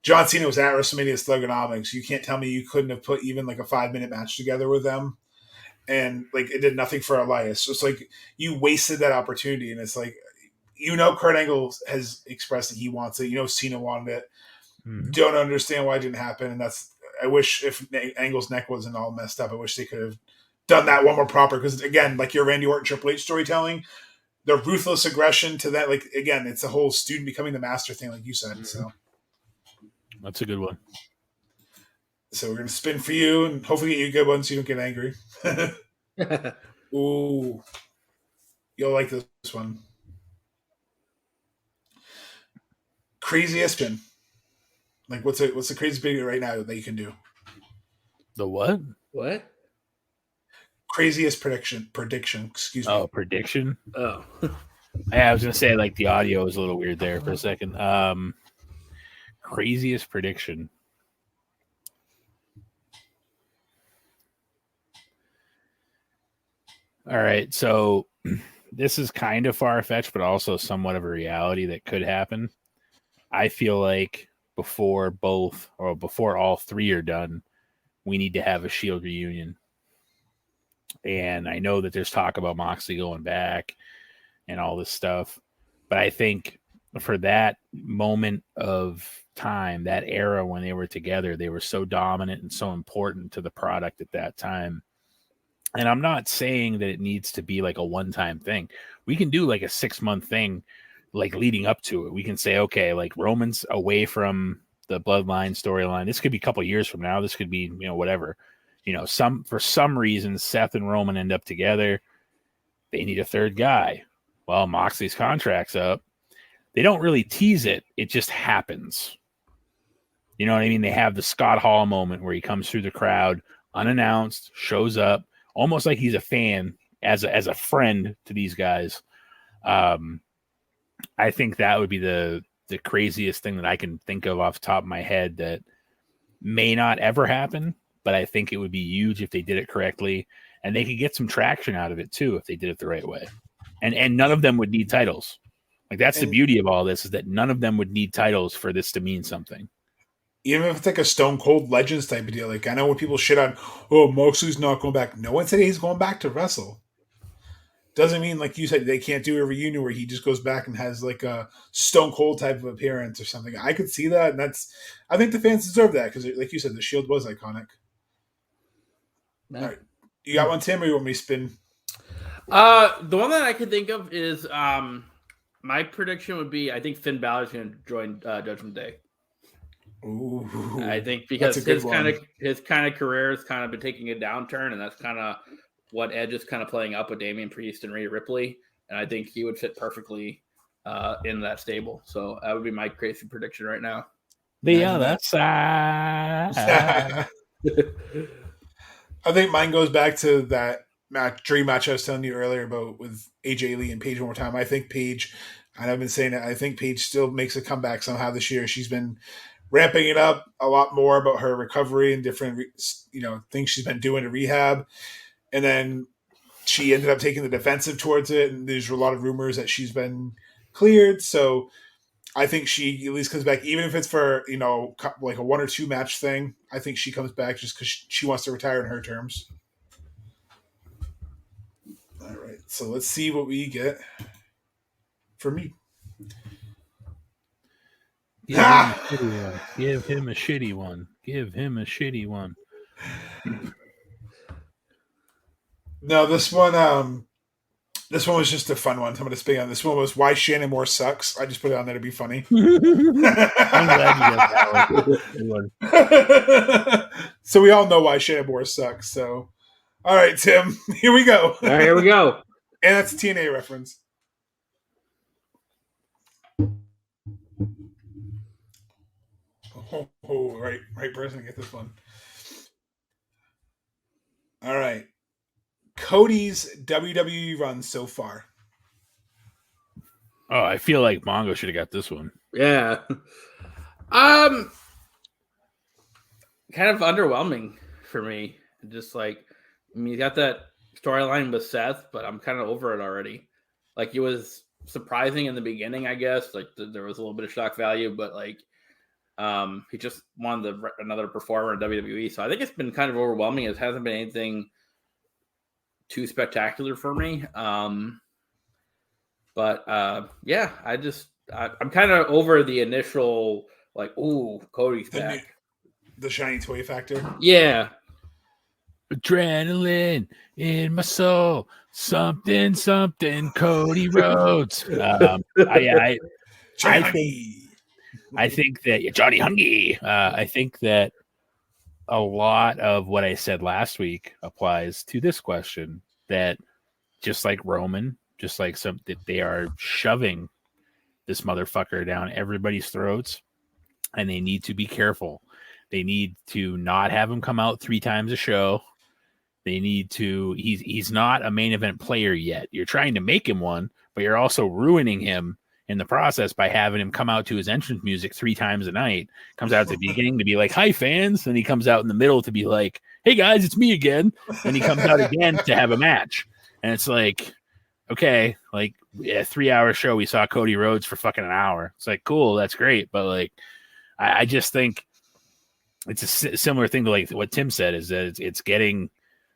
John Cena was at WrestleMania Thugonomics. You can't tell me you couldn't have put even like a 5-minute match together with them. And like it did nothing for Elias. So it's like you wasted that opportunity. And it's like, Kurt Angle has expressed that he wants it. Cena wanted it. Mm-hmm. Don't understand why it didn't happen. And I wish if Angle's neck wasn't all messed up, I wish they could have done that one more proper. Because again, like your Randy Orton Triple H storytelling, the ruthless aggression to that, like again, it's a whole student becoming the master thing, like you said. Mm-hmm. So that's a good one. So we're gonna spin for you and hopefully get you a good one so you don't get angry. Ooh. You'll like this one. Craziest spin. Like what's the craziest spin right now that you can do? The what? What? Craziest prediction. Excuse me. Oh, prediction? Oh. Yeah, I was gonna say like the audio was a little weird there for a second. Craziest prediction. All right, so this is kind of far-fetched, but also somewhat of a reality that could happen. I feel like before all three are done, we need to have a Shield reunion. And I know that there's talk about Moxley going back and all this stuff, but I think for that moment of time, that era when they were together, they were so dominant and so important to the product at that time. And I'm not saying that it needs to be like a one-time thing. We can do like a 6-month thing, like leading up to it. We can say, okay, like Roman's away from the bloodline storyline. This could be a couple of years from now. This could be, whatever. For some reason, Seth and Roman end up together. They need a third guy. Well, Moxley's contract's up. They don't really tease it. It just happens. You know what I mean? They have the Scott Hall moment where he comes through the crowd unannounced, shows up, almost like he's a fan as a friend to these guys. I think that would be the craziest thing that I can think of off the top of my head that may not ever happen, but I think it would be huge if they did it correctly, and they could get some traction out of it too if they did it the right way. And none of them would need titles. Like that's the beauty of all this, is that none of them would need titles for this to mean something. Even if it's like a Stone Cold Legends type of deal. Like I know when people shit on, Moxley's not going back. No one said he's going back to wrestle. Doesn't mean, like you said, they can't do a reunion where he just goes back and has like a Stone Cold type of appearance or something. I could see that, and I think the fans deserve that because, like you said, the Shield was iconic. No. All right, you got one, Tim, or you want me to spin? The one that I could think of is my prediction would be I think Finn Balor's going to join Judgment Day. Ooh, I think because his kind of career has kind of been taking a downturn, and that's kind of what Edge is kind of playing up with Damian Priest and Rhea Ripley, and I think he would fit perfectly in that stable. So that would be my crazy prediction right now. The other side. I think mine goes back to that dream match I was telling you earlier about with AJ Lee and Paige one more time. I think Paige, and I've been saying it, I think Paige still makes a comeback somehow this year. She's been ramping it up a lot more about her recovery and different, things she's been doing to rehab. And then she ended up taking the defensive towards it. And there's a lot of rumors that she's been cleared. So I think she at least comes back, even if it's for, like a 1 or 2 match thing. I think she comes back just because she wants to retire on her terms. All right, so let's see what we get for me. Give him a shitty one. Give him a shitty one. Give him a shitty one. No, this one was just a fun one. I'm going to speak on this one. Was why Shannon Moore sucks. I just put it on there to be funny. I'm glad you got that one. So we all know why Shannon Moore sucks. So, all right, Tim, here we go. All right, here we go. And that's a TNA reference. Oh, right person to get this one. All right. Cody's WWE run so far. Oh, I feel like Mongo should have got this one. Yeah. Kind of underwhelming for me. Just like, you got that storyline with Seth, but I'm kind of over it already. Like, it was surprising in the beginning, I guess. Like, there was a little bit of shock value, but like, he just won another performer in WWE. So I think it's been kind of overwhelming. It hasn't been anything too spectacular for me. But yeah, I'm kind of over the initial, like, ooh, Cody's back. The shiny toy factor. Yeah. Adrenaline in my soul. Something, Cody Rhodes. I think that Johnny Hungy. I think that a lot of what I said last week applies to this question. That just like Roman, just like that they are shoving this motherfucker down everybody's throats, and they need to be careful. They need to not have him come out 3 times a show. They need to. He's not a main event player yet. You're trying to make him one, but you're also ruining him in the process by having him come out to his entrance music 3 times a night. Comes out at the beginning to be like, "Hi, fans," and he comes out in the middle to be like, "Hey guys, it's me again." And he comes out again to have a match, and it's like, okay, like a 3-hour show, we saw Cody Rhodes for fucking an hour. It's like, cool, that's great, but like, I just think it's a similar thing to like what Tim said, is that it's getting.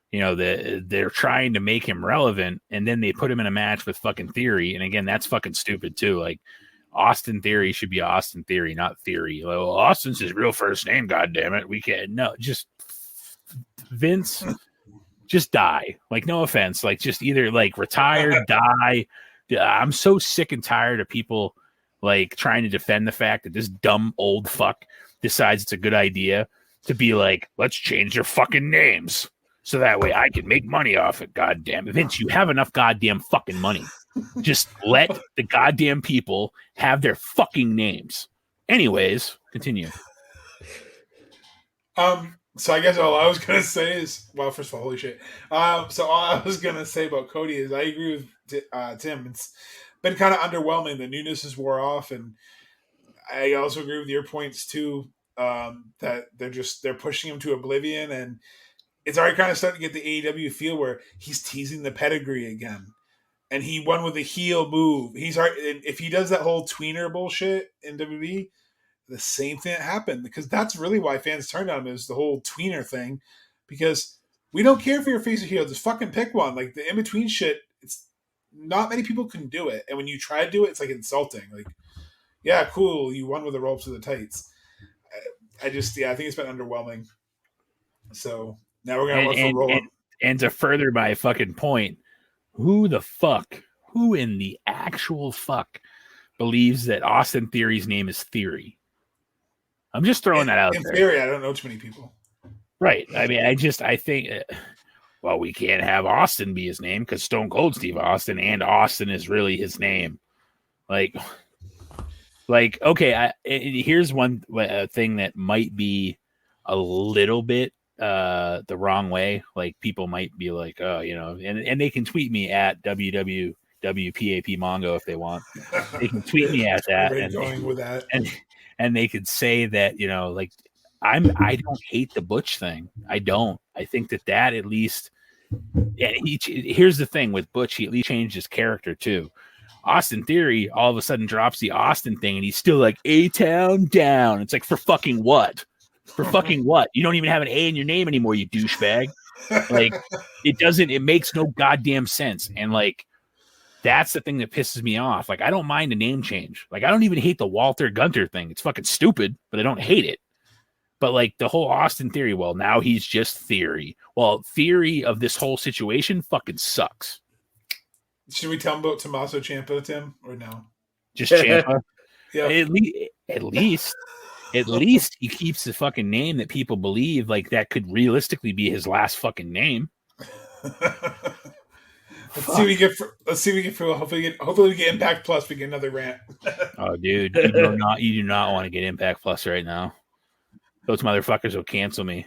They're trying to make him relevant, and then they put him in a match with fucking Theory. And again, that's fucking stupid too. Like, Austin Theory should be Austin Theory, not Theory. Like, well, Austin's his real first name. God damn it. We can't. No, just Vince, just die. Like, no offense. Like, just either like retire, die. I'm so sick and tired of people like trying to defend the fact that this dumb old fuck decides it's a good idea to be like, let's change their fucking names. So that way I can make money off it. God damn it. Vince, you have enough goddamn fucking money. Just let the goddamn people have their fucking names. Anyways, continue. So I guess all I was going to say is, well, first of all, holy shit. So all I was going to say about Cody is I agree with Tim. It's been kind of underwhelming. The newness is wore off. And I also agree with your points too, that they're pushing him to oblivion, and it's already kind of starting to get the AEW feel where he's teasing the pedigree again. And he won with a heel move. If he does that whole tweener bullshit in WWE, the same thing that happened, because that's really why fans turned on him, is the whole tweener thing, because we don't care if you're a face or heel, just fucking pick one. Like, the in-between shit, it's not many people can do it. And when you try to do it, it's like insulting. Like, yeah, cool, you won with the ropes or the tights. I think it's been underwhelming. So now we're gonna roll up. And to further my fucking point, who in the actual fuck believes that Austin Theory's name is Theory? I'm just throwing that out there. In theory, I don't know too many people. Right. I mean, I think, well, we can't have Austin be his name because Stone Cold Steve Austin, and Austin is really his name. Like, okay, here's one thing that might be a little bit the wrong way. Like, people might be like, oh, and they can tweet me at WWPAP Mongo if they want. They can tweet me at that, and they could say that, like, I don't hate the Butch thing. I don't. I think that at least, here's the thing with Butch, he at least changed his character too. Austin Theory all of a sudden drops the Austin thing, and he's still like A-Town down. It's like, for fucking what? For fucking what? You don't even have an A in your name anymore, you douchebag. Like, it makes no goddamn sense. And like, that's the thing that pisses me off. Like, I don't mind a name change. Like, I don't even hate the Walter Gunter thing. It's fucking stupid, but I don't hate it. But like the whole Austin Theory, well, now he's just Theory. Well, Theory of this whole situation fucking sucks. Should we tell him about Tommaso Ciampa, Tim, or no? Just Ciampa. Yeah. At least he keeps the fucking name that people believe like that could realistically be his last fucking name. Let's see what we get for hopefully we get Impact Plus. We get another rant. Oh, dude, you do not want to get Impact Plus right now. Those motherfuckers will cancel me.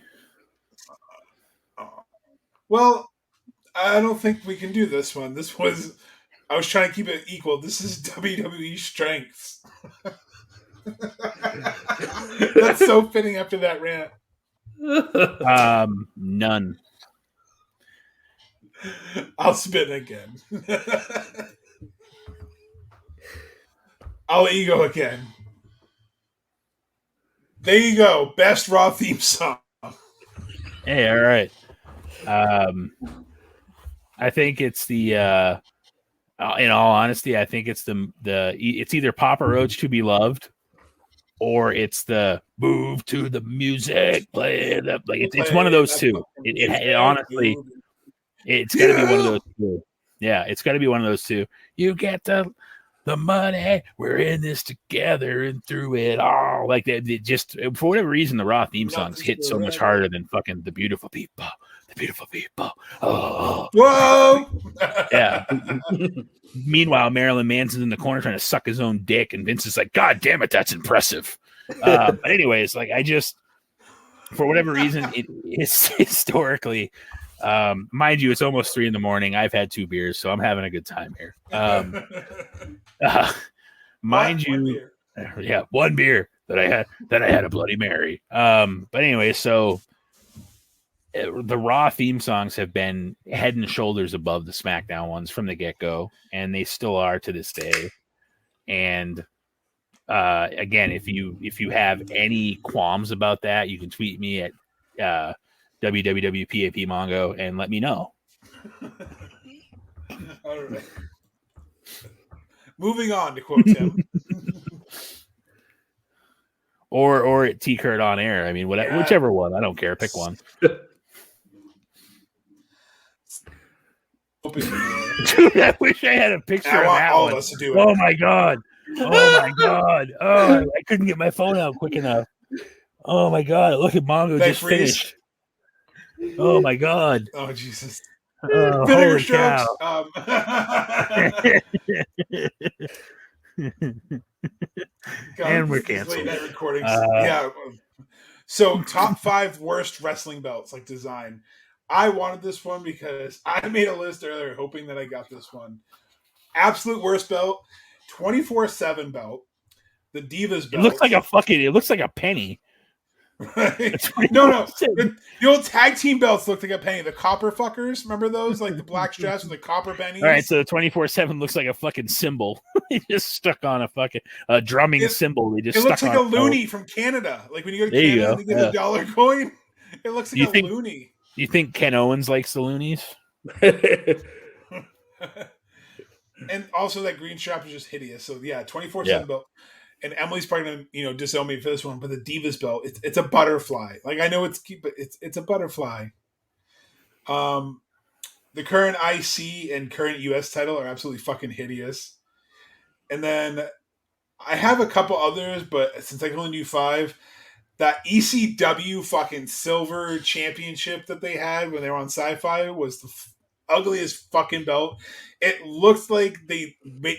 Well, I don't think we can do this one. I was trying to keep it equal. This is WWE strengths. That's so fitting after that rant. None. I'll spin again. I'll let you go again. There you go. Best Raw theme song. Hey, all right. I think it's the in all honesty, I think it's it's either Papa Roach to Be Loved, or it's the Move to the Music, play it up. Like it's one of those two. It honestly, it's got to be one of those two. Yeah, it's got to be one of those two. You get the money, we're in this together and through it all. Like they just, for whatever reason, the Raw theme songs hit so much harder than fucking the beautiful people. The beautiful people. Oh, whoa! Yeah. Meanwhile, Marilyn Manson's in the corner trying to suck his own dick, and Vince is like, "God damn it, that's impressive." But anyways, like I just, for whatever reason, it's historically, mind you, it's almost 3 a.m. I've had 2 beers, so I'm having a good time here. Mind you, yeah, 1 beer that I had. Then I had a Bloody Mary. But anyway, so the Raw theme songs have been head and shoulders above the SmackDown ones from the get-go, and they still are to this day. And again, if you have any qualms about that, you can tweet me at www.papmongo Mongo and let me know. All right. Moving on to quote Tim. or at T Kurt on air. I mean, whichever one. I don't care. Pick one. Dude, I wish I had a picture of that all one. Of us to do it. Oh my god! Oh my god! Oh, I couldn't get my phone out quick enough. Oh my god! Look at Mongo just finished. Oh my god! Oh Jesus! Oh, Vinegar strokes. And we're canceled. Late night recordings. Yeah. So top 5 worst wrestling belts, like design. I wanted this one because I made a list earlier hoping that I got this one. Absolute worst belt, 24/7 belt, the Divas belt. It looks like a penny. Right? No. The old tag team belts looked like a penny. The copper fuckers, remember those? Like the black straps with the copper pennies? All right, so the 24/7 looks like a fucking symbol. They just stuck on a fucking drumming symbol. They just it looks stuck like on a loonie from Canada. Like when you go to there Canada and you get a dollar coin, it looks like a loonie. You think Ken Owens likes the loonies? And also that green strap is just hideous. So yeah, 24/7 belt. And Emily's probably gonna disown me for this one, but the Divas belt, it's a butterfly. Like I know it's cute, but it's a butterfly. The current IC and current US title are absolutely fucking hideous. And then I have a couple others, but since I can only do 5, that ECW fucking silver championship that they had when they were on Sci-Fi was the ugliest fucking belt. It looks like they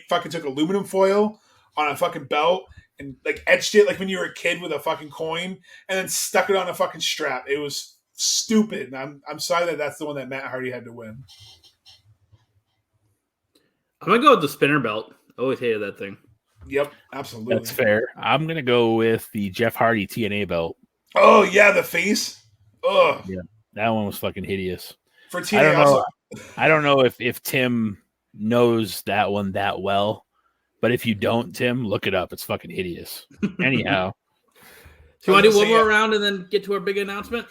fucking took aluminum foil on a fucking belt and like etched it like when you were a kid with a fucking coin and then stuck it on a fucking strap. It was stupid. And I'm sorry that's the one that Matt Hardy had to win. I'm gonna go with the spinner belt. I always hated that thing. Yep, absolutely. That's fair. I'm gonna go with the Jeff Hardy TNA belt. Oh yeah, the face. Ugh. Yeah, that one was fucking hideous. For TNA, I don't know if Tim knows that one that well, But if you don't, Tim, look it up. It's fucking hideous. Anyhow. So you want to do one more round and then get to our big announcement?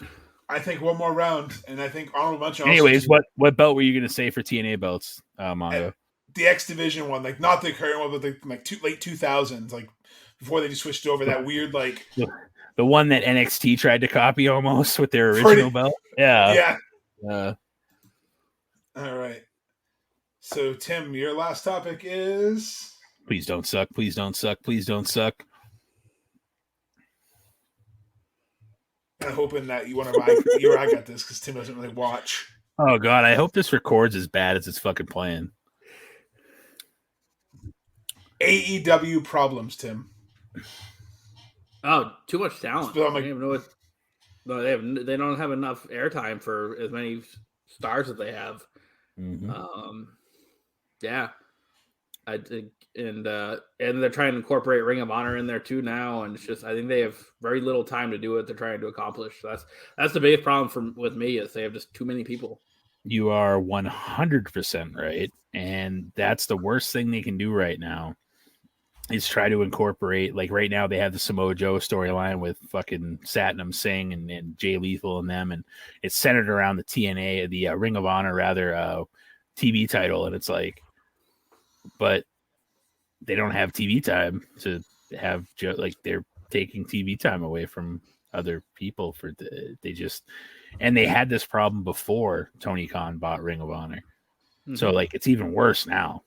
I think one more round, and I think honorable mention. Anyways, what belt were you going to say for TNA belts, Mario? The X Division one, like not the current one, but the late 2000s, like before they just switched over that weird like the one that NXT tried to copy almost with their original belt. Yeah. All right. So Tim, your last topic is please don't suck. Please don't suck. Please don't suck. I'm hoping that you want to buy you or I got this because Tim doesn't really watch. Oh God, I hope this records as bad as it's fucking playing. AEW problems, Tim. Oh, too much talent. So like, I don't even know what. No, they don't have enough airtime for as many stars that they have. Mm-hmm. Yeah, I think, and they're trying to incorporate Ring of Honor in there too now, and it's just I think they have very little time to do what they're trying to accomplish. So that's the biggest problem with me is they have just too many people. You are 100% right, and that's the worst thing they can do right now. Is try to incorporate, like right now they have the Samoa Joe storyline with fucking Satnam Singh and Jay Lethal and them, and it's centered around the TNA, the Ring of Honor rather, TV title, and it's like, but they don't have TV time to have like they're taking TV time away from other people for and they had this problem before Tony Khan bought Ring of Honor, so like it's even worse now.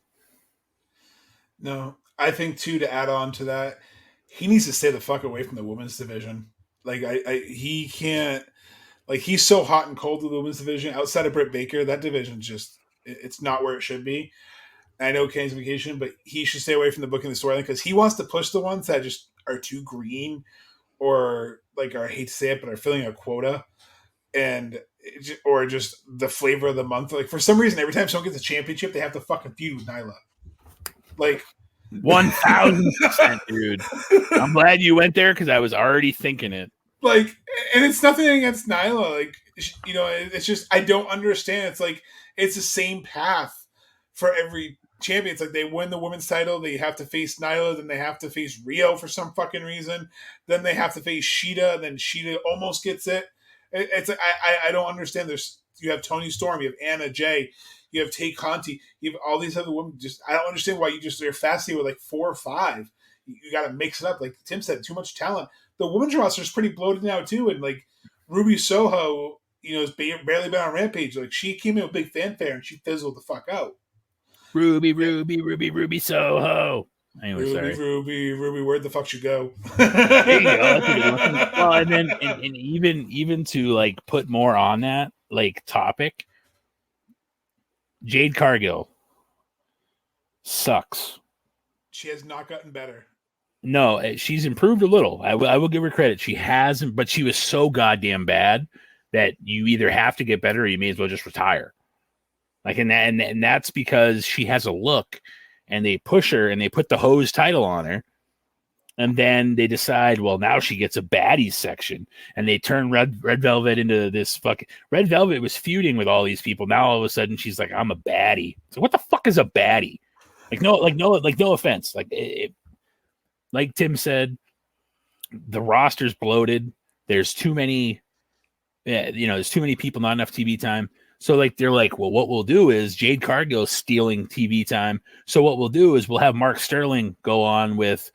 No. I think too, to add on to that, he needs to stay the fuck away from the women's division. Like he can't. Like he's so hot and cold to the women's division. Outside of Britt Baker, that division it's not where it should be. I know Kenny's vacation, but he should stay away from the booking the storyline because he wants to push the ones that just are too green or like I hate to say it, but are filling a quota or just the flavor of the month. Like for some reason, every time someone gets a championship, they have to fucking feud with Nyla. Like. 1000%, dude. I'm glad you went there because I was already thinking it. Like, and it's nothing against Nyla. Like, you know, it's just I don't understand. It's like it's the same path for every champion. It's like they win the women's title, they have to face Nyla, then they have to face Rio for some fucking reason, then they have to face Shida, and then Shida almost gets it. It's like I don't understand. You have Toni Storm, you have Anna Jay. You have Tay Conti. You have all these other women. I don't understand why they're fasting with like 4 or 5. You got to mix it up. Like Tim said, too much talent. The women's roster is pretty bloated now too. And like Ruby Soho, you know, has barely been on Rampage. Like she came in with big fanfare and she fizzled the fuck out. Ruby Soho. Anyway, Ruby, where the fuck you go? There you go. Well, and then and even to like put more on that like topic. Jade Cargill sucks. She has not gotten better. No, she's improved a little. I will give her credit. She hasn't, but she was so goddamn bad that you either have to get better or you may as well just retire. Like, and that's because she has a look, and they push her and they put the hose title on her. And then they decide, well, now she gets a baddies section, and they turn Red Velvet into this fucking Red Velvet was feuding with all these people. Now all of a sudden she's like, I'm a baddie. So what the fuck is a baddie? No offense. Like Tim said, the roster's bloated. There's too many, there's too many people, not enough TV time. So like they're like, well, what we'll do is Jade Cargill stealing TV time. So what we'll do is we'll have Mark Sterling go on with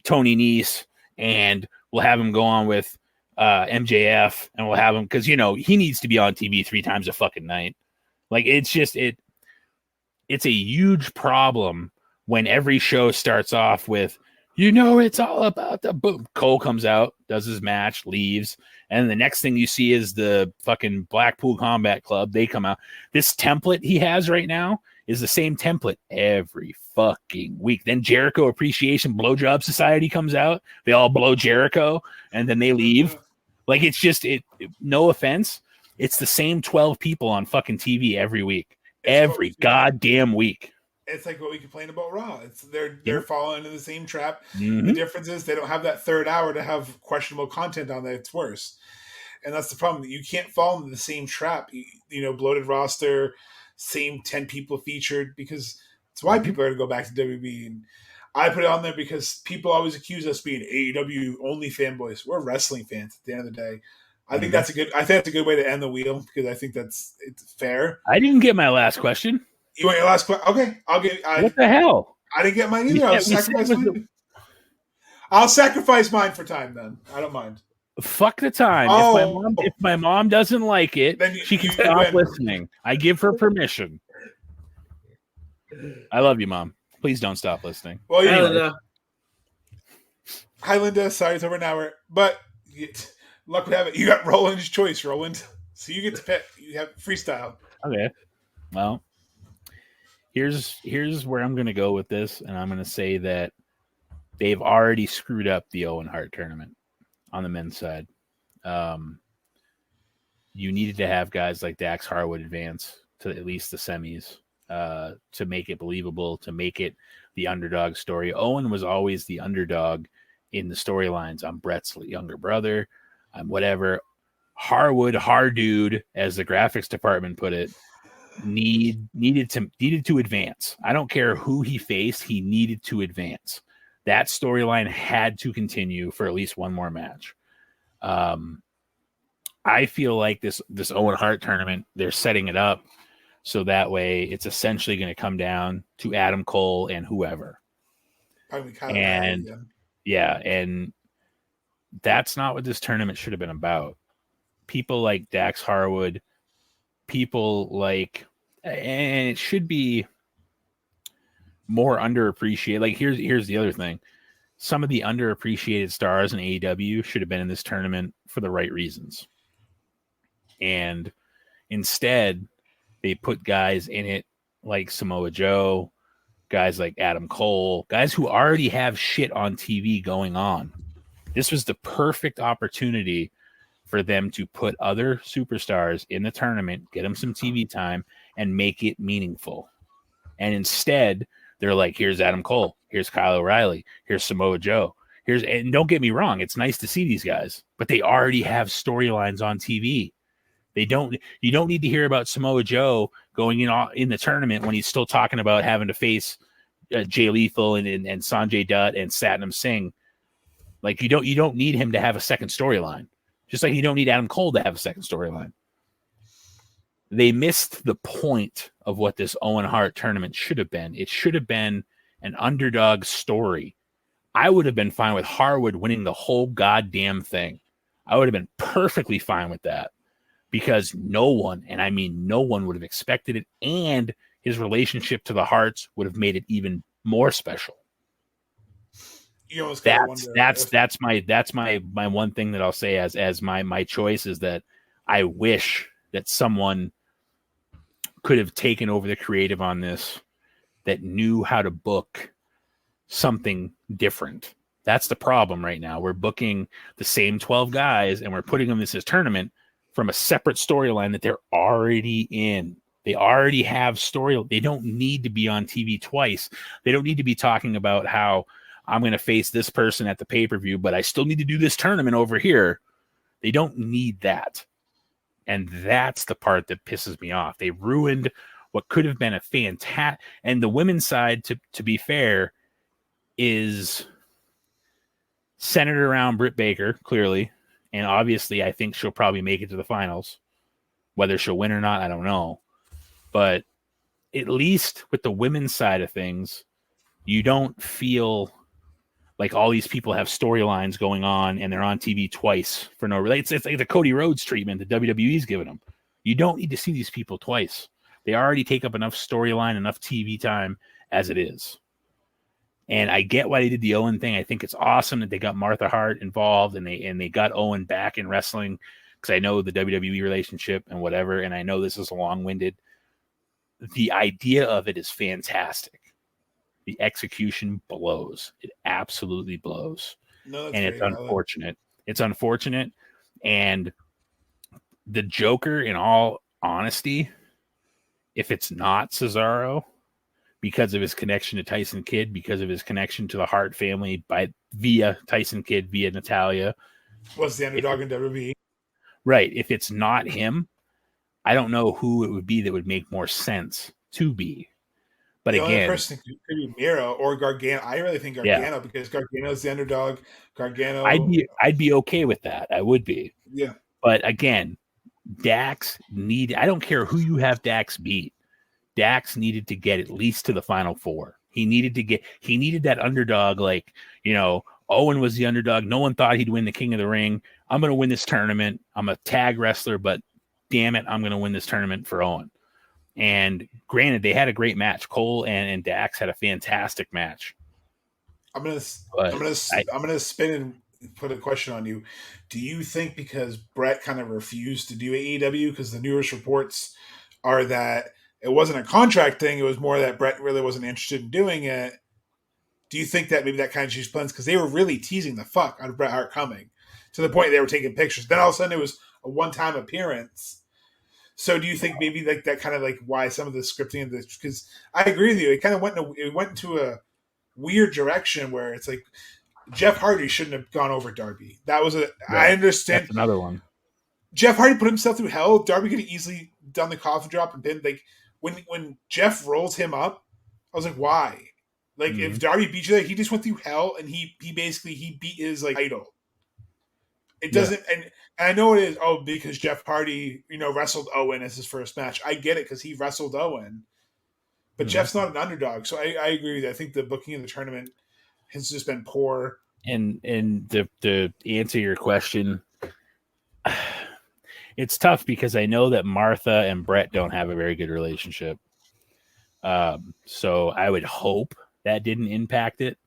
Tony Nese, and we'll have him go on with MJF, and we'll have him because he needs to be on TV 3 times a fucking night. Like it's a huge problem when every show starts off with it's all about the boom. Cole comes out, does his match, leaves, and the next thing you see is the fucking Blackpool Combat Club. They come out. This template he has right now is the same template every fucking week. Then Jericho Appreciation Blowjob Society comes out. They all blow Jericho, and then they leave. Like, it's just, no offense, it's the same 12 people on fucking TV every week. Every goddamn week. It's like what we complain about Raw. They're falling into the same trap. Mm-hmm. The difference is they don't have that third hour to have questionable content on that. It's worse. And that's the problem. You can't fall into the same trap. Bloated roster, same 10 people featured, because it's why people are going to go back to WB. And I put it on there because people always accuse us being AEW only fanboys. We're wrestling fans at the end of the day. I think that's a good way to end the wheel because I think it's fair. I didn't get my last question. You want your last question? Okay, What the hell? I didn't get mine either. I'll sacrifice mine for time then. I don't mind. Fuck the time. If my mom doesn't like it, then she can stop listening. I give her permission. I love you, Mom. Please don't stop listening. Well, anyway. Hi, Linda. Sorry it's over an hour, but luck would have it. You got Roland's choice, Roland. So you get to pick. You have freestyle. Okay. Well, here's where I'm going to go with this, and I'm going to say that they've already screwed up the Owen Hart tournament on the men's side. You needed to have guys like Dax Harwood advance to at least the semis to make it believable, to make it the underdog story. Owen was always the underdog in the storylines. I'm Brett's younger brother. I'm whatever. Harwood, dude, as the graphics department put it, needed to advance. I don't care who he faced. He needed to advance. That storyline had to continue for at least one more match. I feel like this Owen Hart tournament, they're setting it up so that way it's essentially going to come down to Adam Cole and whoever. And that's not what this tournament should have been about. People like Dax Harwood, people like, and it should be more underappreciated. Like here's the other thing. Some of the underappreciated stars in AEW should have been in this tournament for the right reasons. And instead, they put guys in it like Samoa Joe, guys like Adam Cole, guys who already have shit on TV going on. This was the perfect opportunity for them to put other superstars in the tournament, get them some TV time, and make it meaningful. And instead, they're like, here's Adam Cole, here's Kyle O'Reilly, here's Samoa Joe. And don't get me wrong, it's nice to see these guys, but they already have storylines on TV. You don't need to hear about Samoa Joe going in the tournament when he's still talking about having to face Jay Lethal and Sanjay Dutt and Satnam Singh. Like you don't need him to have a second storyline. Just like you don't need Adam Cole to have a second storyline. They missed the point of what this Owen Hart tournament should have been. It should have been an underdog story. I would have been fine with Harwood winning the whole goddamn thing. I would have been perfectly fine with that because no one, and I mean no one, would have expected it, and his relationship to the Harts would have made it even more special. That's my one thing that I'll say as my choice is that I wish that someone could have taken over the creative on this that knew how to book something different. That's the problem right now. We're booking the same 12 guys and we're putting them in this tournament from a separate storyline that they're already in. They already have story. They don't need to be on TV twice. They don't need to be talking about how I'm going to face this person at the pay-per-view, but I still need to do this tournament over here. They don't need that. And that's the part that pisses me off. They ruined what could have been a fantastic... And the women's side, to be fair, is centered around Britt Baker, clearly. And obviously, I think she'll probably make it to the finals. Whether she'll win or not, I don't know. But at least with the women's side of things, you don't feel like all these people have storylines going on and they're on TV twice for no reason. It's like the Cody Rhodes treatment that WWE's giving them. You don't need to see these people twice. They already take up enough storyline, enough TV time as it is. And I get why they did the Owen thing. I think it's awesome that they got Martha Hart involved and they got Owen back in wrestling because I know the WWE relationship and whatever, and I know this is long-winded. The idea of it is fantastic. The execution blows. It absolutely blows. And it's unfortunate. It's unfortunate. And the Joker, in all honesty, if it's not Cesaro, because of his connection to Tyson Kidd, because of his connection to the Hart family via Tyson Kidd, via Natalia. Was the underdog in WWE? Right. If it's not him, I don't know who it would be that would make more sense to be. But the only again, person could be Miro or Gargano. I really think Gargano because Gargano's the underdog. Gargano, I'd be okay with that. I would be. yeah. But again, Dax I don't care who you have Dax beat. Dax needed to get at least to the final four. He needed that underdog, like, Owen was the underdog. No one thought he'd win the King of the Ring. I'm going to win this tournament. I'm a tag wrestler, but damn it, I'm going to win this tournament for Owen. And granted, they had a great match. Cole and Dax had a fantastic match. I'm gonna spin and put a question on you. Do you think because Brett kind of refused to do AEW because the newest reports are that it wasn't a contract thing, it was more that Brett really wasn't interested in doing it? Do you think that maybe that kind of changed plans because they were really teasing the fuck out of Bret Hart coming to the point they were taking pictures? Then all of a sudden it was a one-time appearance. So do you think maybe like that kind of like why some of the scripting of this? Because I agree with you, it kind of went into a weird direction where it's like Jeff Hardy shouldn't have gone over Darby. That was I understand. That's another one. Jeff Hardy put himself through hell. Darby could have easily done the coffin drop and been like when Jeff rolls him up. I was like, why? Like if Darby beat you there, he just went through hell and he basically beat his like idol. It doesn't, and I know it is. Oh, because Jeff Hardy, wrestled Owen as his first match. I get it because he wrestled Owen. But Jeff's not an underdog, so I agree with you. I think the booking of the tournament has just been poor. And to answer your question, it's tough because I know that Martha and Brett don't have a very good relationship. So I would hope that didn't impact it.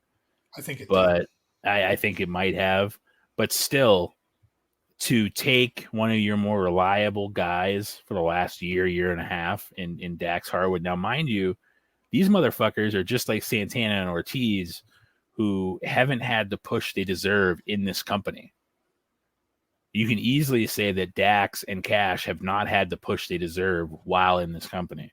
I think it did. I think it might have. But still, to take one of your more reliable guys for the last year and a half in Dax Harwood. Now, mind you, these motherfuckers are just like Santana and Ortiz, who haven't had the push they deserve in this company. You can easily say that Dax and Cash have not had the push they deserve while in this company.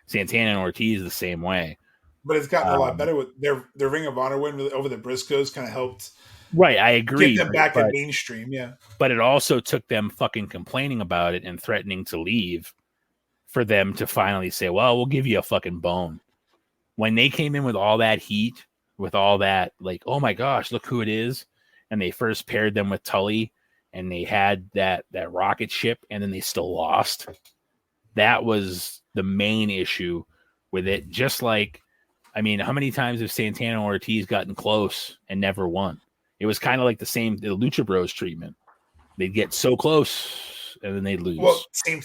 Santana and Ortiz the same way. But it's gotten a lot better with their Ring of Honor win over the Briscoes kind of helped. Right, I agree. Get them back in mainstream, yeah. But it also took them fucking complaining about it and threatening to leave for them to finally say, well, we'll give you a fucking bone. When they came in with all that heat, with all that, like, oh my gosh, look who it is. And they first paired them with Tully and they had that rocket ship and then they still lost. That was the main issue with it. Just like, I mean, how many times have Santana and Ortiz gotten close and never won? It was kind of like the Lucha Bros treatment. They'd get so close and then they'd lose. Well, same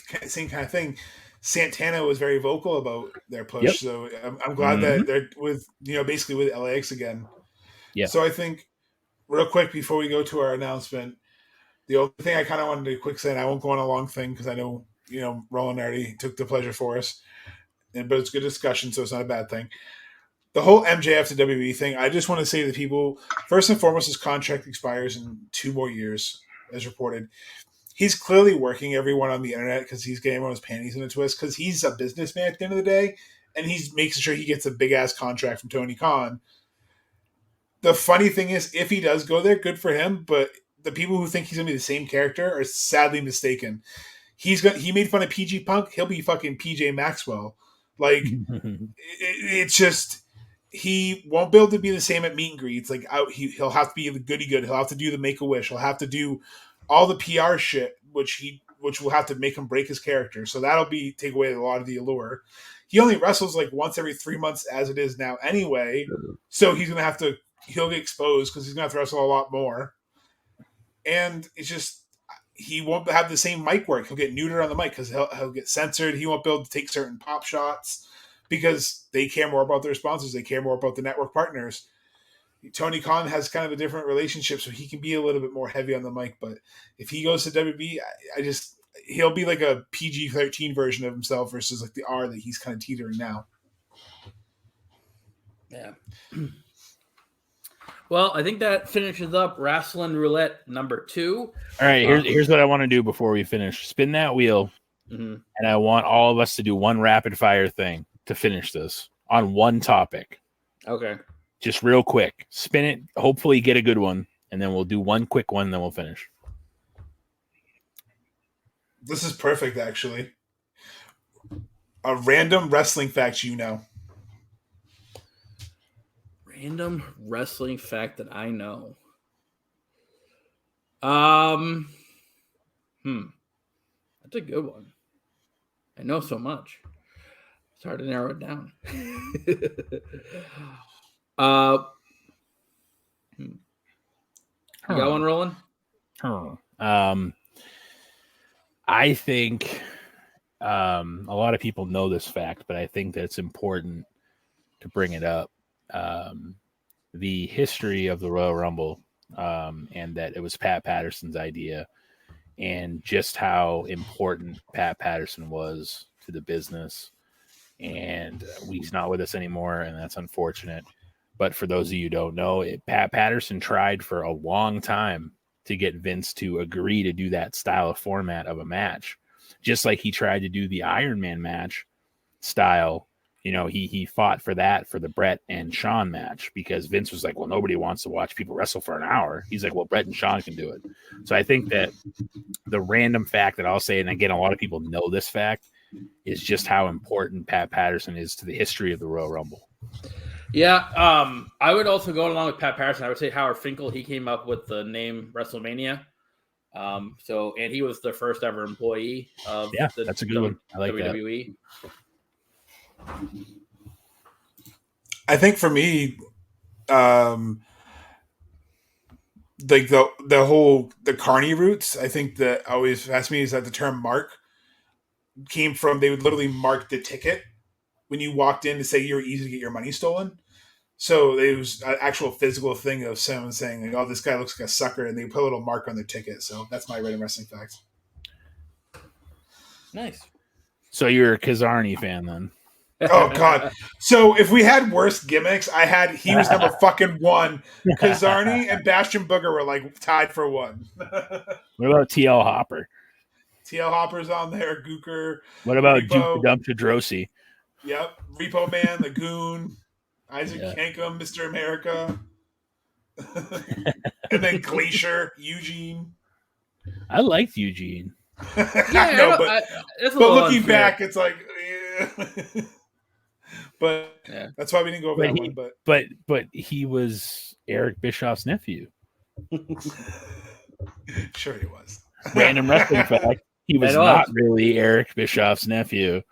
kind of thing. Santana was very vocal about their push, so I'm glad that they're with basically with LAX again. Yeah. So I think real quick before we go to our announcement, the only thing I kind of wanted to quick say, and I won't go on a long thing because I know Roland already took the pleasure for us, but it's good discussion, so it's not a bad thing. The whole MJF to WWE thing, I just want to say to people, first and foremost, his contract expires in 2 more years, as reported. He's clearly working everyone on the internet because he's getting everyone's panties in a twist because he's a businessman at the end of the day, and he's making sure he gets a big-ass contract from Tony Khan. The funny thing is, if he does go there, good for him, but the people who think he's going to be the same character are sadly mistaken. He made fun of PG Punk, he'll be fucking PJ Maxwell. Like, it's just... He won't be able to be the same at meet and greets. Like he'll have to be the goody good. He'll have to do the Make-A-Wish. He'll have to do all the PR shit, which will have to make him break his character. So that'll take away a lot of the allure. He only wrestles like once every 3 months as it is now anyway. So he'll get exposed because he's gonna have to wrestle a lot more. And it's just he won't have the same mic work. He'll get neutered on the mic because he'll get censored. He won't be able to take certain pop shots. Because they care more about their sponsors. They care more about the network partners. Tony Khan has kind of a different relationship, so he can be a little bit more heavy on the mic. But if he goes to WB, he'll be like a PG-13 version of himself versus like the R that he's kind of teetering now. Yeah. Well, I think that finishes up Wrasslin Roulette number 2. All right, here's what I want to do before we finish. Spin that wheel, and I want all of us to do one rapid-fire thing to finish this on one topic. Okay. Just real quick. Spin it. Hopefully get a good one. And then we'll do one quick one. Then we'll finish. This is perfect, actually. A random wrestling fact you know. Random wrestling fact that I know. That's a good one. I know so much. It's hard to narrow it down. You got one rolling? I think a lot of people know this fact, but I think that it's important to bring it up. The history of the Royal Rumble, and that it was Pat Patterson's idea, and just how important Pat Patterson was to the business. And he's not with us anymore, and that's unfortunate. But for those of you who don't know, Pat Patterson tried for a long time to get Vince to agree to do that style of format of a match. Just like he tried to do the Iron Man match style. He fought for that for the Brett and Shawn match because Vince was like, well, nobody wants to watch people wrestle for an hour. He's like, well, Brett and Shawn can do it. So I think that the random fact that I'll say, and again, a lot of people know this fact, is just how important Pat Patterson is to the history of the Royal Rumble. Yeah, I would also go along with Pat Patterson. I would say Howard Finkel, he came up with the name WrestleMania. And he was the first ever employee of that's a good one. I like WWE. I think for me, like the Carney roots, I think that always fascinates me is that the term mark came from, they would literally mark the ticket when you walked in to say you were easy to get your money stolen. So it was an actual physical thing of someone saying, like, oh, this guy looks like a sucker, and they put a little mark on their ticket. So that's my random wrestling fact. Nice. So you're a Kazarni fan then? Oh God! So if we had worse gimmicks, he was number fucking one. Kazarni and Bastion Booger were like tied for one. What about TL Hopper? TL Hopper's on there. Gooker. What about Duke the Dump Drosy? Yep. Repo Man, the Goon, Isaac Yankum, Mr. America, and then Glacier, Eugene. I liked Eugene. Yeah, no, but looking unfair. Back, it's like, yeah. But that's why we didn't go over that one. But he was Eric Bischoff's nephew. Sure, he was. Random wrestling fact: he was not really Eric Bischoff's nephew.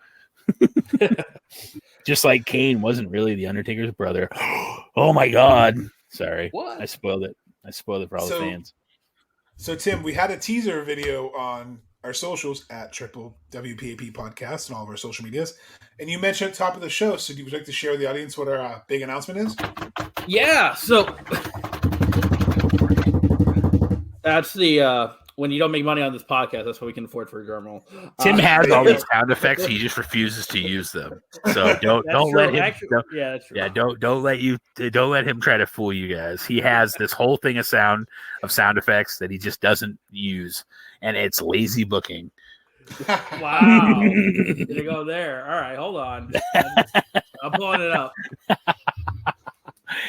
Just like Kane wasn't really the Undertaker's brother. Oh my God! Sorry, what? I spoiled it. I spoiled it for all the fans. So Tim, we had a teaser video on our socials at Triple WPAP Podcast and all of our social medias. And you mentioned at the top of the show, so would you like to share with the audience what our big announcement is? Yeah, so that's the when you don't make money on this podcast, that's what we can afford for a drum roll. Tim has all these sound effects, he just refuses to use them. So don't let him. That's true. Yeah, don't let him try to fool you guys. He has this whole thing of sound effects that he just doesn't use, and it's lazy booking. Wow. Gonna go there. All right, hold on. I'm pulling it up.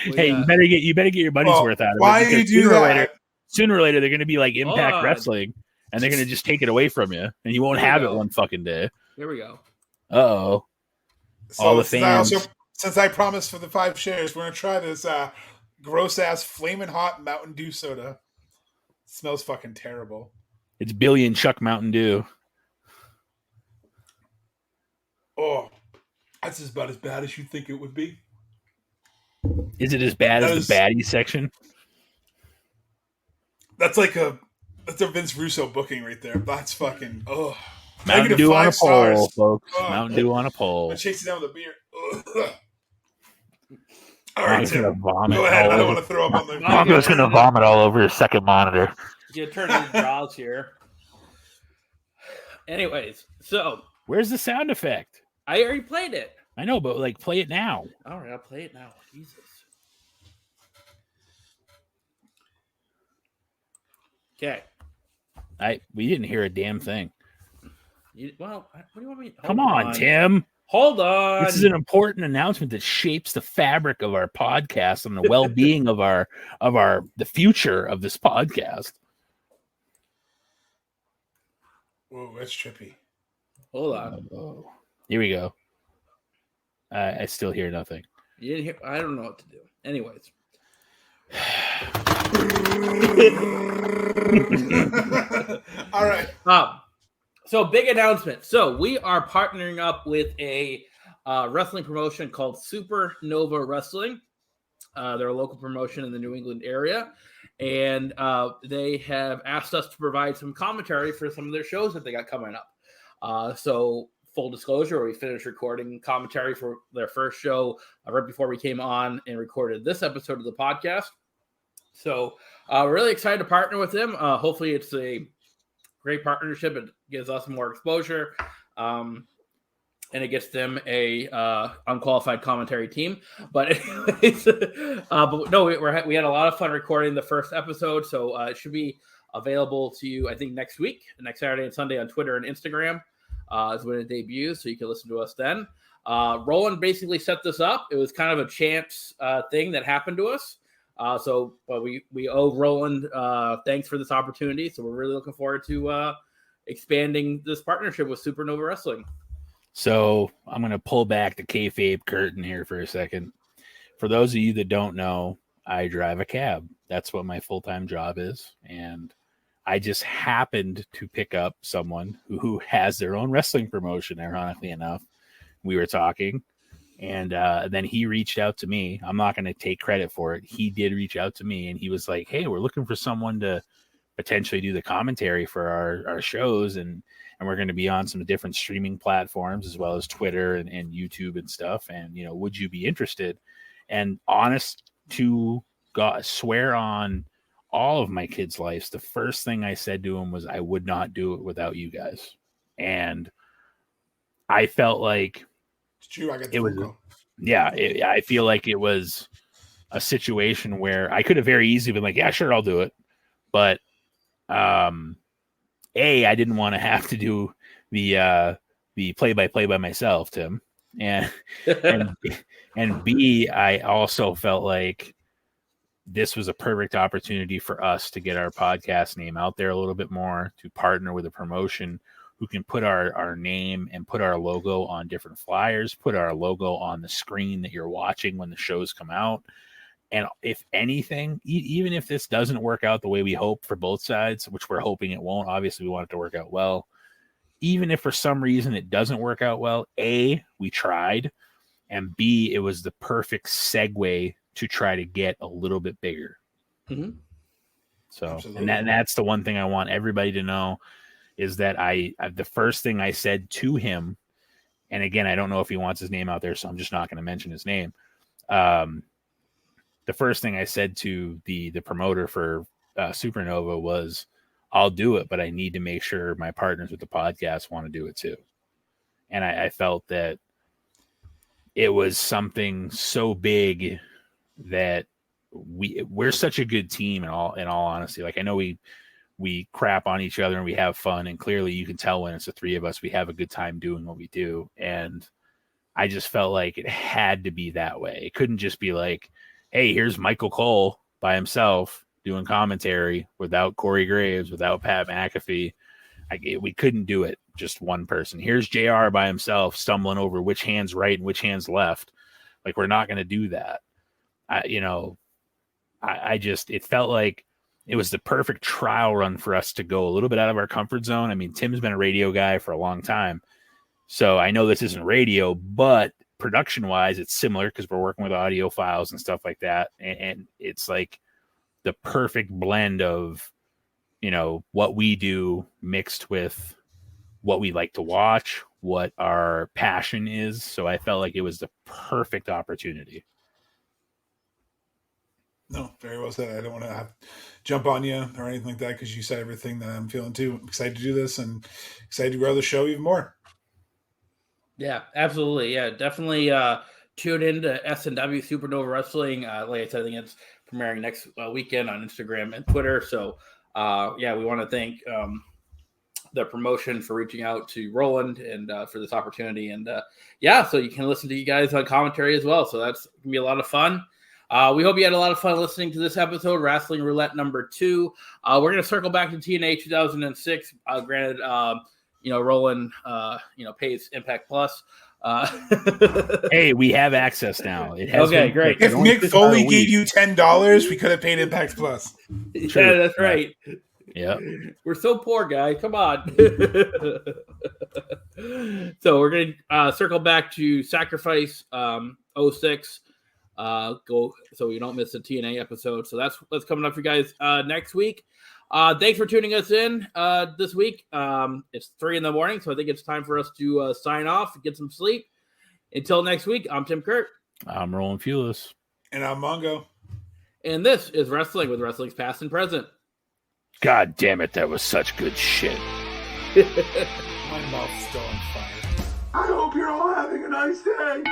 Hey, you better get your money's worth out of it. Why do you do that? Sooner or later, they're going to be like Impact Wrestling, and they're going to just take it away from you, and you won't have it one fucking day. Here we go. Uh-oh. So all the fans. Since I promised for the 5 shares, we're going to try this gross-ass Flamin' Hot Mountain Dew soda. It smells fucking terrible. It's Billion Chuck Mountain Dew. Oh, that's about as bad as you think it would be. Is it as bad as the baddie section? That's a Vince Russo booking right there. That's fucking Mountain Dew on a pole, folks. Mountain Dew on a pole. I'm chasing down with a beer. All right, Tim, go ahead. I don't want to throw up on the. Mongo's gonna vomit all over his second monitor. You turn his jaws here. Anyways, so where's the sound effect? I already played it. I know, but play it now. All right, I'll play it now. Jesus. Okay. We didn't hear a damn thing. What do you want me? Come on, Tim. Hold on. This is an important announcement that shapes the fabric of our podcast and the well-being of the future of this podcast. Whoa, that's trippy. Hold on. Here we go. I still hear nothing. You didn't hear? I don't know what to do. Anyways. All right. So big announcement. So we are partnering up with a wrestling promotion called Supernova Wrestling. They're a local promotion in the New England area, and they have asked us to provide some commentary for some of their shows that they got coming up. So full disclosure, we finished recording commentary for their first show right before we came on and recorded this episode of the podcast. So we're really excited to partner with them. Hopefully it's a great partnership. It gives us more exposure. And it gets them a unqualified commentary team. But anyways, no, we had a lot of fun recording the first episode. So it should be available to you, I think, next Saturday and Sunday on Twitter and Instagram is when it debuts. So you can listen to us then. Roland basically set this up. It was kind of a chance thing that happened to us. But we owe Roland thanks for this opportunity. So we're really looking forward to expanding this partnership with Supernova Wrestling. So I'm going to pull back the kayfabe curtain here for a second. For those of you that don't know, I drive a cab. That's what my full-time job is. And I just happened to pick up someone who has their own wrestling promotion, ironically enough. We were talking, and then he reached out to me. I'm not going to take credit for it. He did reach out to me, and he was like, hey, we're looking for someone to potentially do the commentary for our shows, and we're going to be on some different streaming platforms as well as Twitter and YouTube and stuff. And, would you be interested? And honest to God, swear on all of my kids' lives, the first thing I said to him was I would not do it without you guys. And I felt like it was, I feel like it was a situation where I could have very easily been like, yeah, sure, I'll do it. But, I didn't want to have to do the play-by-play by myself, Tim, and B, I also felt like this was a perfect opportunity for us to get our podcast name out there a little bit more, to partner with a promotion who can put our name and put our logo on different flyers, put our logo on the screen that you're watching when the shows come out. And if anything, even if this doesn't work out the way we hope for both sides, which we're hoping it won't, obviously we want it to work out well. Even if for some reason it doesn't work out well, A, we tried, and B, it was the perfect segue to try to get a little bit bigger. Mm-hmm. So, Absolutely. and that's the one thing I want everybody to know is that the first thing I said to him, and again, I don't know if he wants his name out there, so I'm just not going to mention his name. The first thing I said to the promoter for Supernova was, I'll do it, but I need to make sure my partners with the podcast want to do it too. And I felt that it was something so big that we're such a good team in all honesty. Like, I know we crap on each other and we have fun, and clearly you can tell when it's the three of us, we have a good time doing what we do. And I just felt like it had to be that way. It couldn't just be like, hey, here's Michael Cole by himself doing commentary without Corey Graves, without Pat McAfee. We couldn't do it just one person. Here's JR by himself stumbling over which hand's right and which hand's left. Like, we're not going to do that. It felt like it was the perfect trial run for us to go a little bit out of our comfort zone. I mean, Tim's been a radio guy for a long time, so I know this isn't radio, but production wise, it's similar because we're working with audio files and stuff like that. And it's like the perfect blend of, what we do mixed with what we like to watch, what our passion is. So I felt like it was the perfect opportunity. No, very well said. I don't want to jump on you or anything like that, because you said everything that I'm feeling too. I'm excited to do this and excited to grow the show even more. Yeah, absolutely. Yeah, definitely tune in to S&W Supernova Wrestling. Like I said, I think it's premiering next weekend on Instagram and Twitter. So, we want to thank the promotion for reaching out to Roland and for this opportunity. And, so you can listen to you guys on commentary as well. So that's going to be a lot of fun. We hope you had a lot of fun listening to this episode, Wrasslin Roulette number 2. We're going to circle back to TNA 2006. Granted, Roland, pays Impact Plus. Hey, we have access now. It has Okay, been great. quick. If Only Nick 6 Foley hour gave week. you $10, we could have paid Impact Plus. True. Yeah, that's Yeah. right. Yeah. We're so poor, guys. Come on. So we're gonna circle back to Sacrifice 06. Go so you don't miss the TNA episode. So that's coming up for you guys next week. Thanks for tuning us in this week. It's 3 a.m, so I think it's time for us to sign off, get some sleep. Until next week, I'm Tim Kurt. I'm Rolling Fewless. And I'm Mongo. And this is Wrestling with Wrestling's Past and Present. God damn it, that was such good shit. My mouth's still on fire. I hope you're all having a nice day.